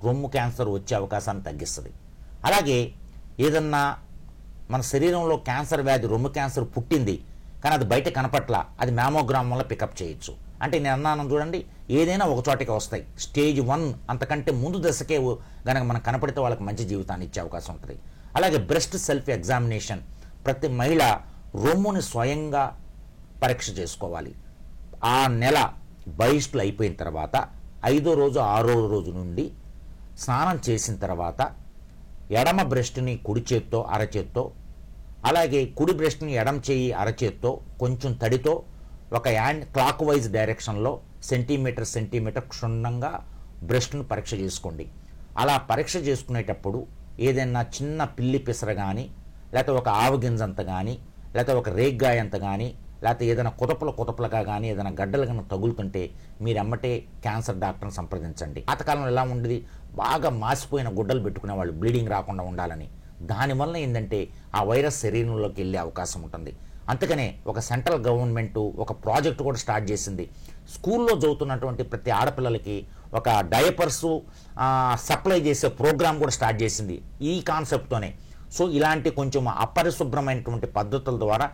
Speaker 2: రొమ్ము క్యాన్సర్ వచ్చే అవకాశాన్ని తగ్గిస్తుంది. అలాగే ఏదన్నా మన శరీరంలో క్యాన్సర్ వ్యాధి రొమ్ము క్యాన్సర్ పుట్టింది కానీ అది బయట కనపట్ల, అది మ్యామోగ్రామ్ వల్ల పికప్ చేయొచ్చు. అంటే నేను అన్నాను చూడండి, ఏదైనా ఒక చోటకి వస్తాయి. స్టేజ్ 1 అంతకంటే ముందు దశకే గనక మనకు కనపడితే వాళ్ళకి మంచి జీవితాన్ని ఇచ్చే అవకాశం ఉంటుంది. అలాగే బ్రెస్ట్ సెల్ఫ్ ఎగ్జామినేషన్, ప్రతి మహిళ రొమ్ముని స్వయంగా పరీక్ష చేసుకోవాలి. ఆ నెల బహిష్టులు అయిపోయిన తర్వాత 5వ రోజు 6వ రోజు నుండి స్నానం చేసిన తర్వాత ఎడమ బ్రెస్ట్ని కుడి చేత్తో అరచేత్తో, అలాగే కుడి బ్రెస్ట్ని ఎడమ చేయి అరచేత్తో కొంచెం తడితో ఒక క్లాక్ వైజ్ డైరెక్షన్లో సెంటీమీటర్ క్షుణ్ణంగా బ్రెస్ట్ను పరీక్ష చేసుకోండి. అలా పరీక్ష చేసుకునేటప్పుడు ఏదైనా చిన్న పిల్లి పిసర కానీ, లేకపోతే ఒక ఆవగింజంత కానీ, లేకపోతే ఒక రేగ్గాయంత కానీ, లేకపోతే ఏదైనా కుతపులుగా కానీ ఏదైనా గడ్డలు కానీ తగులుతుంటే మీరు ఎమ్మటే క్యాన్సర్ డాక్టర్ని సంప్రదించండి. పాతకాలంలో ఎలా ఉండేది, బాగా మాసిపోయిన గుడ్డలు పెట్టుకునే వాళ్ళు బ్లీడింగ్ రాకుండా ఉండాలని. దానివల్ల ఏంటంటే ఆ వైరస్ శరీరంలోకి వెళ్ళే అవకాశం ఉంటుంది. అందుకనే ఒక సెంట్రల్ గవర్నమెంట్ ఒక ప్రాజెక్ట్ కూడా స్టార్ట్ చేసింది. స్కూల్లో చదువుతున్నటువంటి ప్రతి ఆడపిల్లలకి ఒక డయపర్సు సప్లై చేసే ప్రోగ్రామ్ కూడా స్టార్ట్ చేసింది ఈ కాన్సెప్ట్తోనే. సో ఇలాంటి కొంచెం అపరిశుభ్రమైనటువంటి పద్ధతుల ద్వారా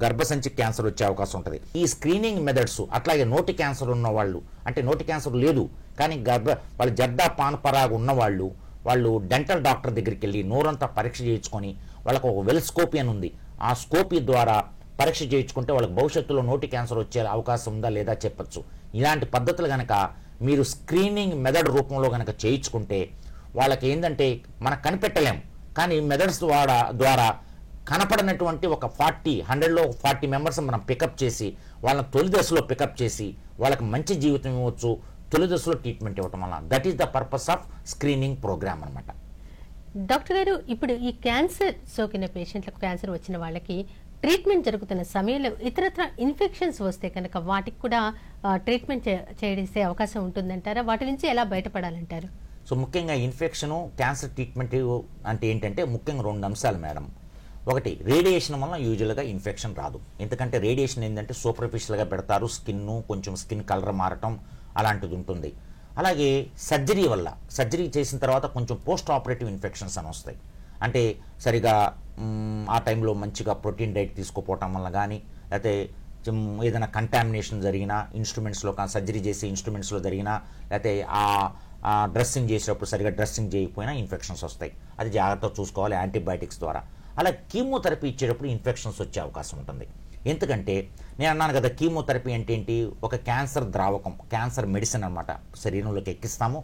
Speaker 2: గర్భసంచి క్యాన్సర్ వచ్చే అవకాశం ఉంటుంది. ఈ స్క్రీనింగ్ మెథడ్స్, అట్లాగే నోటి క్యాన్సర్ ఉన్నవాళ్ళు, అంటే నోటి క్యాన్సర్ లేదు కానీ వాళ్ళ జర్దా పాన్ పరాగ్ ఉన్నవాళ్ళు వాళ్ళు డెంటల్ డాక్టర్ దగ్గరికి వెళ్ళి నోరంతా పరీక్ష చేయించుకొని వాళ్ళకు ఒక వెల్స్కోపీ అని ఉంది, ఆ స్కోపీ ద్వారా పరీక్ష చేయించుకుంటే వాళ్ళకి భవిష్యత్తులో నోటి క్యాన్సర్ వచ్చే అవకాశం ఉందా లేదా చెప్పచ్చు. ఇలాంటి పద్ధతులు కనుక మీరు స్క్రీనింగ్ మెథడ్ రూపంలో కనుక చేయించుకుంటే వాళ్ళకి ఏంటంటే మనకు కనిపెట్టలేం, కానీ మెథడ్స్ ద్వారా కనపడినటువంటి ఒక 100లో 40 మెంబర్స్ మనం పికప్ చేసి వాళ్ళని తొలి దశలో పికప్ చేసి వాళ్ళకి మంచి జీవితం ఇవ్వచ్చు, తొలి దశలో ట్రీట్మెంట్ ఇవ్వటం వల్ల. That is the purpose of screening programme అనమాట.
Speaker 1: డాక్టర్ గారు, ఇప్పుడు ఈ క్యాన్సర్ సోకిన పేషెంట్లకు, క్యాన్సర్ వచ్చిన వాళ్ళకి ట్రీట్మెంట్ జరుగుతున్న సమయంలో ఇతరత్ర ఇన్ఫెక్షన్స్ వస్తే కనుక వాటికి కూడా ట్రీట్మెంట్ చేసే అవకాశం ఉంటుందంటారా? వాటి నుంచి ఎలా బయటపడాలంటారు?
Speaker 2: సో ముఖ్యంగా ఇన్ఫెక్షను క్యాన్సర్ ట్రీట్మెంట్ అంటే ఏంటంటే ముఖ్యంగా 2 అంశాలు మేడం. ఒకటి, రేడియేషన్ వల్ల యూజువల్గా ఇన్ఫెక్షన్ రాదు, ఎందుకంటే రేడియేషన్ ఏంటంటే సూపర్ఫిషియల్గా పెడతారు, కొంచెం స్కిన్ కలర్ మారటం అలాంటిది ఉంటుంది. అలాగే సర్జరీ వల్ల, సర్జరీ చేసిన తర్వాత కొంచెం పోస్ట్ ఆపరేటివ్ ఇన్ఫెక్షన్స్ అని వస్తాయి. అంటే సరిగా ఆ టైంలో మంచిగా ప్రోటీన్ డైట్ తీసుకోపోవటం వల్ల కానీ, లేకపోతే ఏదైనా కంటామినేషన్ జరిగినా ఇన్స్ట్రుమెంట్స్లో, సర్జరీ చేసే ఇన్స్ట్రుమెంట్స్లో జరిగినా, లేకపోతే ఆ డ్రెస్సింగ్ చేసేటప్పుడు సరిగా డ్రెస్సింగ్ చేయకపోయినా ఇన్ఫెక్షన్స్ వస్తాయి. అది జాగ్రత్తగా చూసుకోవాలి యాంటీబయాటిక్స్ ద్వారా. అలా కీమోథెరపీ ఇచ్చేటప్పుడు ఇన్ఫెక్షన్స్ వచ్చే అవకాశం ఉంటుంది. ఎందుకంటే నేను అన్నాను కదా, కీమోథెరపీ అంటే ఏంటి, ఒక క్యాన్సర్ ద్రావకం, క్యాన్సర్ మెడిసిన్ అనమాట శరీరంలోకి ఎక్కిస్తాము.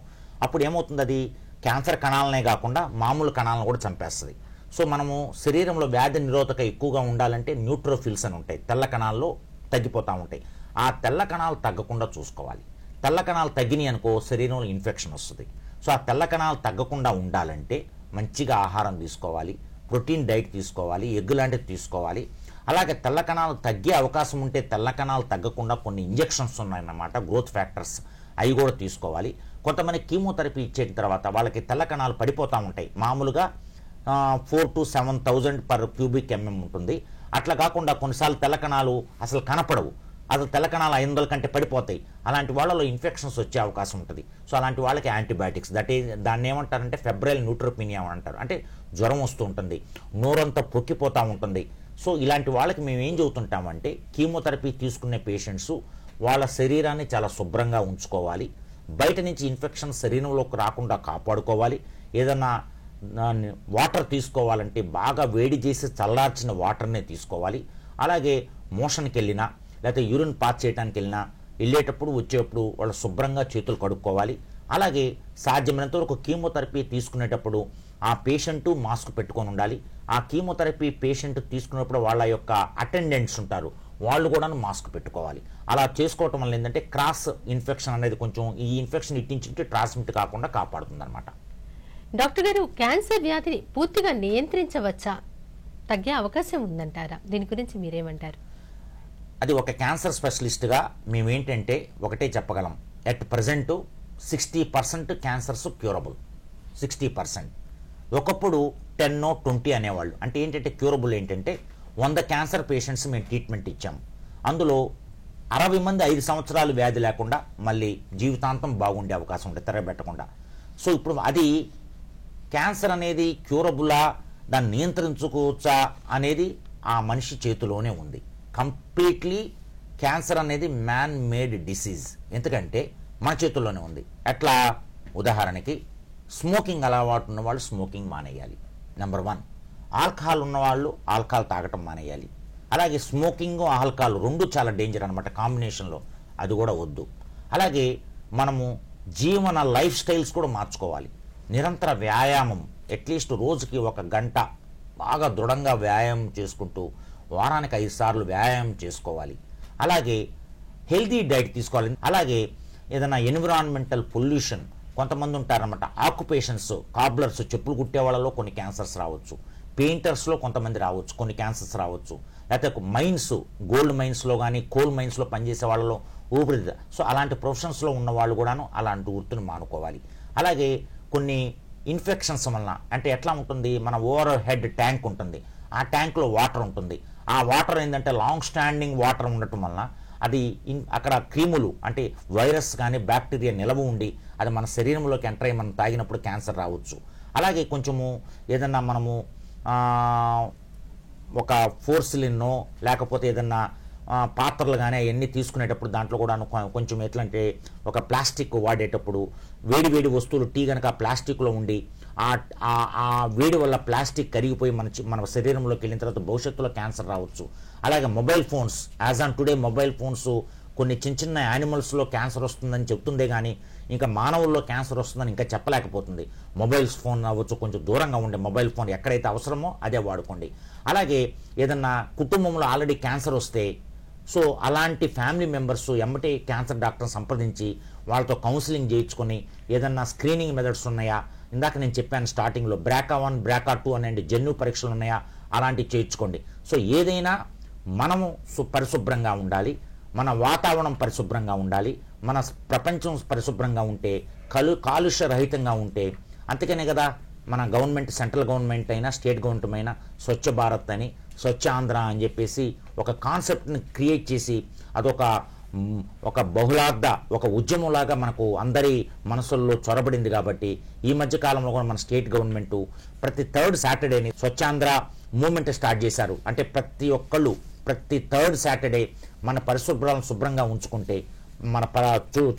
Speaker 2: అప్పుడు ఏమవుతుంది, అది క్యాన్సర్ కణాలనే కాకుండా మామూలు కణాలను కూడా చంపేస్తుంది. సో మనము శరీరంలో వ్యాధి నిరోధక ఎక్కువగా ఉండాలంటే న్యూట్రోఫిల్స్ అని ఉంటాయి, తెల్ల కణాల్లో తగ్గిపోతూ ఉంటాయి. ఆ తెల్ల కణాలు తగ్గకుండా చూసుకోవాలి. తెల్ల కణాలు తగ్గినాయి అనుకో శరీరంలో ఇన్ఫెక్షన్ వస్తుంది. సో ఆ తెల్ల కణాలు తగ్గకుండా ఉండాలంటే మంచిగా ఆహారం తీసుకోవాలి, ప్రోటీన్ డైట్ తీసుకోవాలి, ఎగ్ లాంటివి తీసుకోవాలి. అలాగే తెల్ల కణాలు తగ్గే అవకాశం ఉంటే తెల్ల కణాలు తగ్గకుండా కొన్ని ఇంజెక్షన్స్ ఉన్నాయన్నమాట, గ్రోత్ ఫ్యాక్టర్స్, అవి కూడా తీసుకోవాలి. కొంతమంది కీమోథెరపీ ఇచ్చిన తర్వాత వాళ్ళకి తెల్ల కణాలు పడిపోతూ ఉంటాయి. మామూలుగా 4,000 to 7,000 per cubic mm ఉంటుంది. అట్లా కాకుండా కొన్నిసార్లు తెల్ల కణాలు అసలు కనపడవు, అసలు తెల్ల కణాలు 500 కంటే పడిపోతాయి. అలాంటి వాళ్ళలో ఇన్ఫెక్షన్స్ వచ్చే అవకాశం ఉంటుంది. సో అలాంటి వాళ్ళకి యాంటీబయాటిక్స్, దాన్ని ఏమంటారంటే ఫెబ్రైల్ న్యూట్రోపినియా అంటారు, అంటే జ్వరం వస్తూ ఉంటుంది, నోరంతా పొక్కిపోతూ ఉంటుంది. సో ఇలాంటి వాళ్ళకి మేము ఏం చెబుతుంటామంటే, కీమోథెరపీ తీసుకునే పేషెంట్స్ వాళ్ళ శరీరాన్ని చాలా శుభ్రంగా ఉంచుకోవాలి, బయట నుంచి ఇన్ఫెక్షన్ శరీరంలోకి రాకుండా కాపాడుకోవాలి. ఏదన్నా వాటర్ తీసుకోవాలంటే బాగా వేడి చేసి చల్లార్చిన వాటర్నే తీసుకోవాలి. అలాగే మోషన్కి వెళ్ళినా లేకపోతే యూరిన్ పాస్ చేయడానికి వెళ్ళినా వెళ్ళేటప్పుడు వచ్చేటప్పుడు వాళ్ళు శుభ్రంగా చేతులు కడుక్కోవాలి. అలాగే సాధ్యమైనంత వరకు కీమోథెరపీ తీసుకునేటప్పుడు ఆ పేషెంటు మాస్క్ పెట్టుకొని ఉండాలి. ఆ కీమోథెరపీ పేషెంట్ తీసుకున్నప్పుడు వాళ్ళ యొక్క అటెండెంట్స్ ఉంటారు, వాళ్ళు కూడా మాస్క్ పెట్టుకోవాలి. అలా చేసుకోవటం వల్ల ఏంటంటే క్రాస్ ఇన్ఫెక్షన్ అనేది కొంచెం ఈ ఇన్ఫెక్షన్ ఇట్టించి ట్రాన్స్మిట్ కాకుండా కాపాడుతుంది అనమాట.
Speaker 1: డాక్టర్ గారు, క్యాన్సర్ వ్యాధిని పూర్తిగా నియంత్రించవచ్చా, తగ్గే అవకాశం ఉందంటారా? దీని గురించి మీరేమంటారు?
Speaker 2: అది ఒక క్యాన్సర్ స్పెషలిస్ట్గా మేమేంటంటే ఒకటే చెప్పగలం, ఎట్ ప్రజెంట్ 60% క్యాన్సర్స్ క్యూరబుల్. 60%. ఒకప్పుడు 10 or 20 అనేవాళ్ళు. అంటే ఏంటంటే క్యూరబుల్ ఏంటంటే 100 క్యాన్సర్ పేషెంట్స్ మేము ట్రీట్మెంట్ ఇచ్చాము, అందులో 60 మంది 5 సంవత్సరాలు వ్యాధి లేకుండా మళ్ళీ జీవితాంతం బాగుండే అవకాశం ఉంటుంది, తెరబెట్టకుండా. సో ఇప్పుడు అది క్యాన్సర్ అనేది క్యూరబులా, దాన్ని నియంత్రించుకోవచ్చా అనేది ఆ మనిషి చేతిలోనే ఉంది. కంప్లీట్లీ క్యాన్సర్ అనేది మ్యాన్ మేడ్ డిసీజ్, ఎందుకంటే మన చేతుల్లోనే ఉంది. ఎట్లా, ఉదాహరణకి స్మోకింగ్ అలవాటు ఉన్నవాళ్ళు స్మోకింగ్ మానేయాలి, నెంబర్ 1. ఆల్కహాల్ ఉన్నవాళ్ళు ఆల్కహాల్ తాగటం మానేయాలి. అలాగే స్మోకింగ్ ఆల్కహాల్ 2 చాలా డేంజర్ అనమాట కాంబినేషన్లో, అది కూడా వద్దు. అలాగే మనము జీవన లైఫ్ స్టైల్స్ కూడా మార్చుకోవాలి. నిరంతర వ్యాయామం, అట్లీస్ట్ రోజుకి 1 గంట బాగా దృఢంగా వ్యాయామం చేసుకుంటూ వారానికి 5 సార్లు వ్యాయామం చేసుకోవాలి. అలాగే హెల్తీ డైట్ తీసుకోవాలి. అలాగే ఏదైనా ఎన్విరాన్మెంటల్ పొల్యూషన్, కొంతమంది ఉంటారన్నమాట ఆక్యుపేషన్స్, కార్బ్లర్స్, చెప్పులు కుట్టే వాళ్ళలో కొన్ని క్యాన్సర్స్ రావచ్చు, పెయింటర్స్లో కొంతమంది రావచ్చు, కొన్ని క్యాన్సర్స్ రావచ్చు. లేకపోతే మైన్స్, గోల్డ్ మైన్స్లో కానీ కోల్ మైన్స్లో పనిచేసే వాళ్ళలో ఊపిరితిత్తుల, సో అలాంటి ప్రొఫెషన్స్లో ఉన్న వాళ్ళు కూడాను అలాంటి వృత్తిని మానుకోవాలి. అలాగే కొన్ని ఇన్ఫెక్షన్స్ వలన, అంటే ఎట్లా ఉంటుంది, మన ఓవర్ హెడ్ ట్యాంక్ ఉంటుంది, ఆ ట్యాంక్లో వాటర్ ఉంటుంది. ఆ వాటర్ ఏంటంటే లాంగ్ స్టాండింగ్ వాటర్ ఉండటం వలన అది అక్కడ క్రిములు, అంటే వైరస్ కానీ బ్యాక్టీరియా నిలవ ఉండి అది మన శరీరంలోకి ఎంటర్ అయ్యి మనం తాగినప్పుడు క్యాన్సర్ రావచ్చు. అలాగే కొంచెము ఏదన్నా మనము ఒక ఫోర్సిలిన్నో లేకపోతే ఏదన్నా పాత్రలు కానీ అవన్నీ తీసుకునేటప్పుడు దాంట్లో కూడా కొంచెం ఎట్లంటే ఒక ప్లాస్టిక్ వాడేటప్పుడు వేడి వేడి వస్తువులు టీ కనుక ప్లాస్టిక్లో ఉండి ఆ వేడి వల్ల ప్లాస్టిక్ కరిగిపోయి మన శరీరంలోకి వెళ్ళిన తర్వాత భవిష్యత్తులో క్యాన్సర్ రావచ్చు. అలాగే mobile phones, as on today mobile phones కొన్ని చిన్న చిన్న యానిమల్స్లో క్యాన్సర్ వస్తుందని చెప్తుందే కానీ ఇంకా మానవుల్లో క్యాన్సర్ వస్తుందని ఇంకా చెప్పలేకపోతుంది. మొబైల్స్ ఫోన్ అవ్వచ్చు, కొంచెం దూరంగా ఉండే మొబైల్ ఫోన్ ఎక్కడైతే అవసరమో అదే వాడుకోండి. అలాగే ఏదన్నా కుటుంబంలో ఆల్రెడీ క్యాన్సర్ వస్తే సో అలాంటి ఫ్యామిలీ మెంబర్స్ ఎమ్మటే క్యాన్సర్ డాక్టర్ని సంప్రదించి వాళ్ళతో కౌన్సిలింగ్ చేయించుకొని ఏదన్నా స్క్రీనింగ్ మెథడ్స్ ఉన్నాయా, ఇందాక నేను చెప్పాను స్టార్టింగ్లో BRCA1 BRCA2 అనే జన్యు పరీక్షలు ఉన్నాయా, అలాంటివి చేయించుకోండి. సో ఏదైనా మనము పరిశుభ్రంగా ఉండాలి, మన వాతావరణం పరిశుభ్రంగా ఉండాలి, మన ప్రపంచం పరిశుభ్రంగా ఉంటే, కాలుష్య రహితంగా ఉంటే, అందుకనే కదా మన గవర్నమెంట్, సెంట్రల్ గవర్నమెంట్ అయినా స్టేట్ గవర్నమెంట్ అయినా స్వచ్ఛ భారత్ అని, స్వచ్ఛ ఆంధ్ర అని చెప్పేసి ఒక కాన్సెప్ట్ని క్రియేట్ చేసి ఒక బహుళార్థ ఒక ఉద్యమంలాగా మనకు అందరి మనసుల్లో చొరబడింది. కాబట్టి ఈ మధ్య కాలంలో కూడా మన స్టేట్ గవర్నమెంట్ ప్రతి థర్డ్ సాటర్డేని స్వచ్ఛాంధ్ర మూవ్మెంట్ స్టార్ట్ చేశారు. అంటే ప్రతి ఒక్కళ్ళు ప్రతి థర్డ్ సాటర్డే మన పరిశుభ్రాలను శుభ్రంగా ఉంచుకుంటే, మన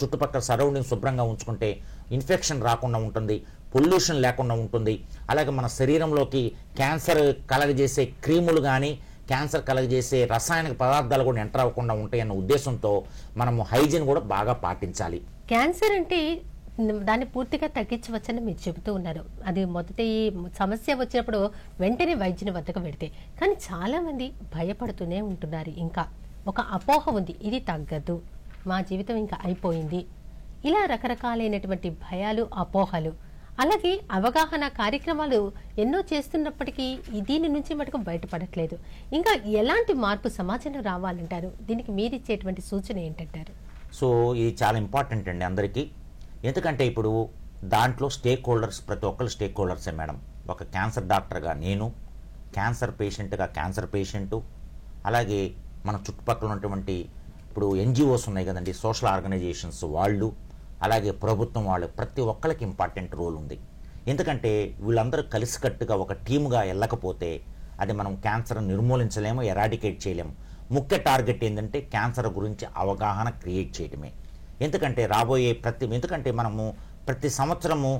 Speaker 2: చుట్టుపక్కల సరౌండింగ్ శుభ్రంగా ఉంచుకుంటే ఇన్ఫెక్షన్ రాకుండా ఉంటుంది, పొల్యూషన్ లేకుండా ఉంటుంది. అలాగే మన శరీరంలోకి క్యాన్సర్ కలగజేసే క్రీములు కానీ క్యాన్సర్ కలగజేసే రసాయనిక పదార్థాలు కూడా ఎంటర్ అవ్వకుండా ఉంటాయన్న ఉద్దేశంతో మనము హైజీన్ కూడా బాగా పాటించాలి.
Speaker 1: క్యాన్సర్ అంటే దాన్ని పూర్తిగా తగ్గించవచ్చని మీరు చెబుతూ ఉన్నారు. అది మొదటి సమస్య వచ్చినప్పుడు వెంటనే వైద్యుని వద్దకు వెడితే, కానీ చాలా మంది భయపడుతూనే ఉంటున్నారు. ఇంకా ఒక అపోహ ఉంది, ఇది తగ్గదు, మా జీవితం ఇంకా అయిపోయింది. ఇలా రకరకాలైనటువంటి భయాలు, అపోహలు, అలాగే అవగాహన కార్యక్రమాలు ఎన్నో చేస్తున్నప్పటికీ దీని నుంచి మటుకు బయటపడట్లేదు. ఇంకా ఎలాంటి మార్పు సమాజంలో రావాలంటారు? దీనికి మీరిచ్చేటువంటి సూచన ఏంటంటారు?
Speaker 2: సో ఇది చాలా ఇంపార్టెంట్ అండి అందరికీ. ఎందుకంటే ఇప్పుడు దాంట్లో స్టేక్ హోల్డర్స్, ప్రతి ఒక్కరు స్టేక్ హోల్డర్సే మేడం. ఒక క్యాన్సర్ డాక్టర్గా నేను, క్యాన్సర్ పేషెంట్గా క్యాన్సర్ పేషెంటు, అలాగే మన చుట్టుపక్కల ఉన్నటువంటి ఇప్పుడు NGOs ఉన్నాయి కదండి, సోషల్ ఆర్గనైజేషన్స్ వాళ్ళు, అలాగే ప్రభుత్వం వాళ్ళు, ప్రతి ఒక్కరికి ఇంపార్టెంట్ రోల్ ఉంది. ఎందుకంటే వీళ్ళందరూ కలిసికట్టుగా ఒక టీముగా వెళ్ళకపోతే అది మనం క్యాన్సర్ నిర్మూలించలేము, ఎరాడికేట్ చేయలేము. ముఖ్య టార్గెట్ ఏంటంటే క్యాన్సర్ గురించి అవగాహన క్రియేట్ చేయడమే. ఎందుకంటే ఎందుకంటే మనము ప్రతి సంవత్సరము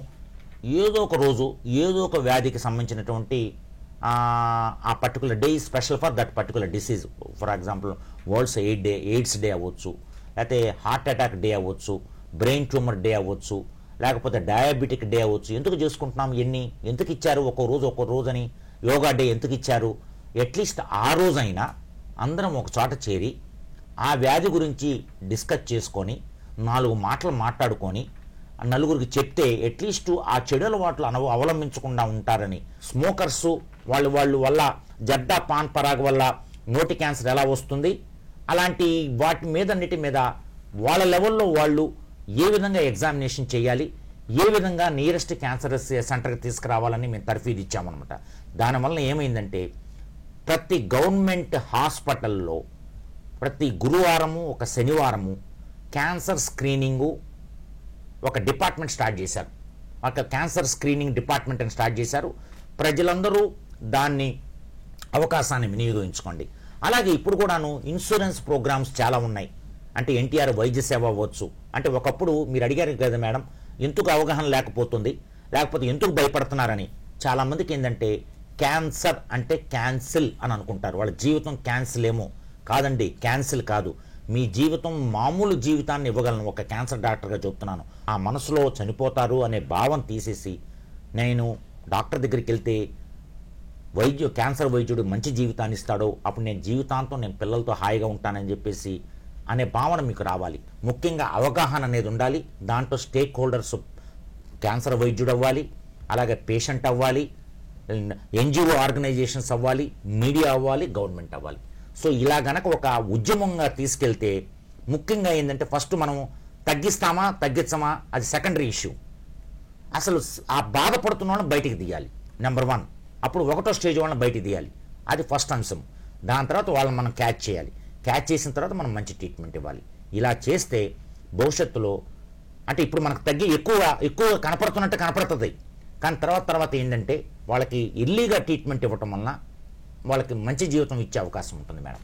Speaker 2: ఏదో ఒక రోజు ఏదో ఒక వ్యాధికి సంబంధించినటువంటి ఆ particular day special for that particular disease. For example AIDS day అవ్వచ్చు, లేకపోతే హార్ట్ అటాక్ డే అవ్వచ్చు, బ్రెయిన్ ట్యూమర్ డే అవ్వచ్చు, లేకపోతే డయాబెటిక్ డే అవ్వచ్చు. ఎందుకు చేసుకుంటున్నాం? ఎందుకు ఇచ్చారు ఒక్కో రోజు అని యోగా డే ఎందుకు ఇచ్చారు? అట్లీస్ట్ ఆ రోజైనా అందరం ఒక చోట చేరి ఆ వ్యాధి గురించి డిస్కస్ చేసుకొని 4 మాటలు మాట్లాడుకొని నలుగురికి చెప్తే అట్లీస్ట్ ఆ చెడు అలవాట్లు అవలంబించకుండా ఉంటారని. స్మోకర్స్ వాళ్ళు వల్ల జర్దా పాన్ పరాగ్ వల్ల నోటి క్యాన్సర్ ఎలా వస్తుంది, అలాంటి వాటి అన్నిటి మీద వాళ్ళ లెవెల్లో వాళ్ళు ఏ విధంగా ఎగ్జామినేషన్ చేయాలి, ఏ విధంగా నియరెస్ట్ క్యాన్సర్ సెంటర్కి తీసుకురావాలని మేము తర్ఫీదు ఇచ్చామన్నమాట. దానివల్ల ఏమైందంటే ప్రతి గవర్నమెంట్ హాస్పిటల్లో ప్రతి గురువారము ఒక శనివారము క్యాన్సర్ స్క్రీనింగు ఒక డిపార్ట్మెంట్ స్టార్ట్ చేశారు. ఒక క్యాన్సర్ స్క్రీనింగ్ డిపార్ట్మెంట్ అని స్టార్ట్ చేశారు. ప్రజలందరూ దాన్ని అవకాశాన్ని వినియోగించుకోండి. అలాగే ఇప్పుడు కూడాను ఇన్సూరెన్స్ ప్రోగ్రామ్స్ చాలా ఉన్నాయి. అంటే NTR వైద్య సేవ అవ్వచ్చు. అంటే ఒకప్పుడు మీరు అడిగారు కదా మేడం, ఎందుకు అవగాహన లేకపోతే ఎందుకు భయపడుతున్నారని. చాలామందికి ఏంటంటే క్యాన్సర్ అంటే క్యాన్సిల్ అని అనుకుంటారు. వాళ్ళ జీవితం క్యాన్సిల్ ఏమో కాదండి, క్యాన్సిల్ కాదు. మీ జీవితం మామూలు జీవితాన్ని ఇవ్వగలను ఒక క్యాన్సర్ డాక్టర్గా చెప్తున్నాను. ఆ మనసులో చనిపోతారు అనే భావం తీసేసి నేను డాక్టర్ దగ్గరికి వెళ్తే క్యాన్సర్ వైద్యుడు మంచి జీవితాన్ని ఇస్తాడో అప్పుడు నేను జీవితాంతం నేను పిల్లలతో హాయిగా ఉంటానని చెప్పేసి అనే భావన మీకు రావాలి. ముఖ్యంగా అవగాహన అనేది ఉండాలి. దాంట్లో స్టేక్ హోల్డర్స్ క్యాన్సర్ వైద్యుడు అవ్వాలి, అలాగే పేషెంట్ అవ్వాలి, NGO ఆర్గనైజేషన్స్ అవ్వాలి, మీడియా అవ్వాలి, గవర్నమెంట్ అవ్వాలి. సో ఇలా గనక ఒక ఉద్యమంగా తీసుకెళ్తే ముఖ్యంగా ఏంటంటే ఫస్ట్ మనం తగ్గించమా అది సెకండరీ ఇష్యూ. అసలు ఆ బాధపడుతున్న వాళ్ళని బయటికి తీయాలి, నెంబర్ 1. అప్పుడు 1వ స్టేజ్ వాళ్ళని బయటికి తీయాలి, అది ఫస్ట్ అంశం. దాని తర్వాత వాళ్ళని మనం క్యాచ్ చేయాలి. క్యాచ్ చేసిన తర్వాత మనం మంచి ట్రీట్మెంట్ ఇవ్వాలి. ఇలా చేస్తే భవిష్యత్తులో అంటే ఇప్పుడు మనకు ఎక్కువ కనపడుతున్నట్టు కనపడుతుంది, కానీ తర్వాత ఏంటంటే వాళ్ళకి ఎర్లీగా ట్రీట్మెంట్ ఇవ్వటం వలన వాళ్ళకి మంచి జీవితం ఇచ్చే అవకాశం ఉంటుంది మేడం.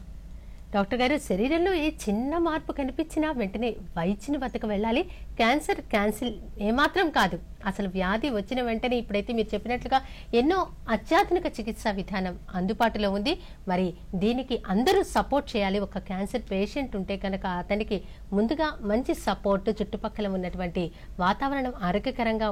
Speaker 1: డాక్టర్ గారు, శరీరంలో ఏ చిన్న మార్పు కనిపించినా వెంటనే వైద్యుని వద్దకు వెళ్ళాలి. క్యాన్సర్ క్యాన్సిల్ ఏమాత్రం కాదు. అసలు వ్యాధి వచ్చిన వెంటనే ఇప్పుడైతే మీరు చెప్పినట్లుగా ఎన్నో అత్యాధునిక చికిత్సా విధానం అందుబాటులో ఉంది. మరి దీనికి అందరూ సపోర్ట్ చేయాలి. ఒక క్యాన్సర్ పేషెంట్ ఉంటే కనుక అతనికి ముందుగా మంచి సపోర్ట్, చుట్టుపక్కల ఉన్నటువంటి వాతావరణం ఆరోగ్యకరంగా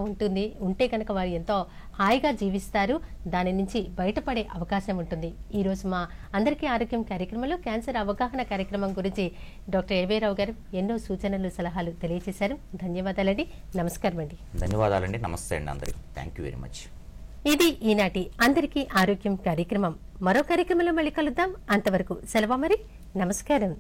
Speaker 1: ఉంటే కనుక వారు ఎంతో హాయిగా జీవిస్తారు. దాని నుంచి బయటపడే అవకాశం ఉంటుంది. ఈ రోజు మా అందరికీ ఆరోగ్యం కార్యక్రమంలో క్యాన్సర్ అవగాహన కార్యక్రమం గురించి డాక్టర్ ఏవే రావు గారు ఎన్నో సూచనలు, సలహాలు తెలియజేశారు. ధన్యవాదాలండి. నమస్కారం అండి.
Speaker 2: ధన్యవాదాలండి. నమస్తే అండి అందరికి. Thank you very much.
Speaker 1: ఇది ఈనాటి అందరికీ ఆరోగ్యం కార్యక్రమం. మరో కార్యక్రమంలో మళ్ళీ కలుద్దాం. అంతవరకు సెలవు మరి. నమస్కారం.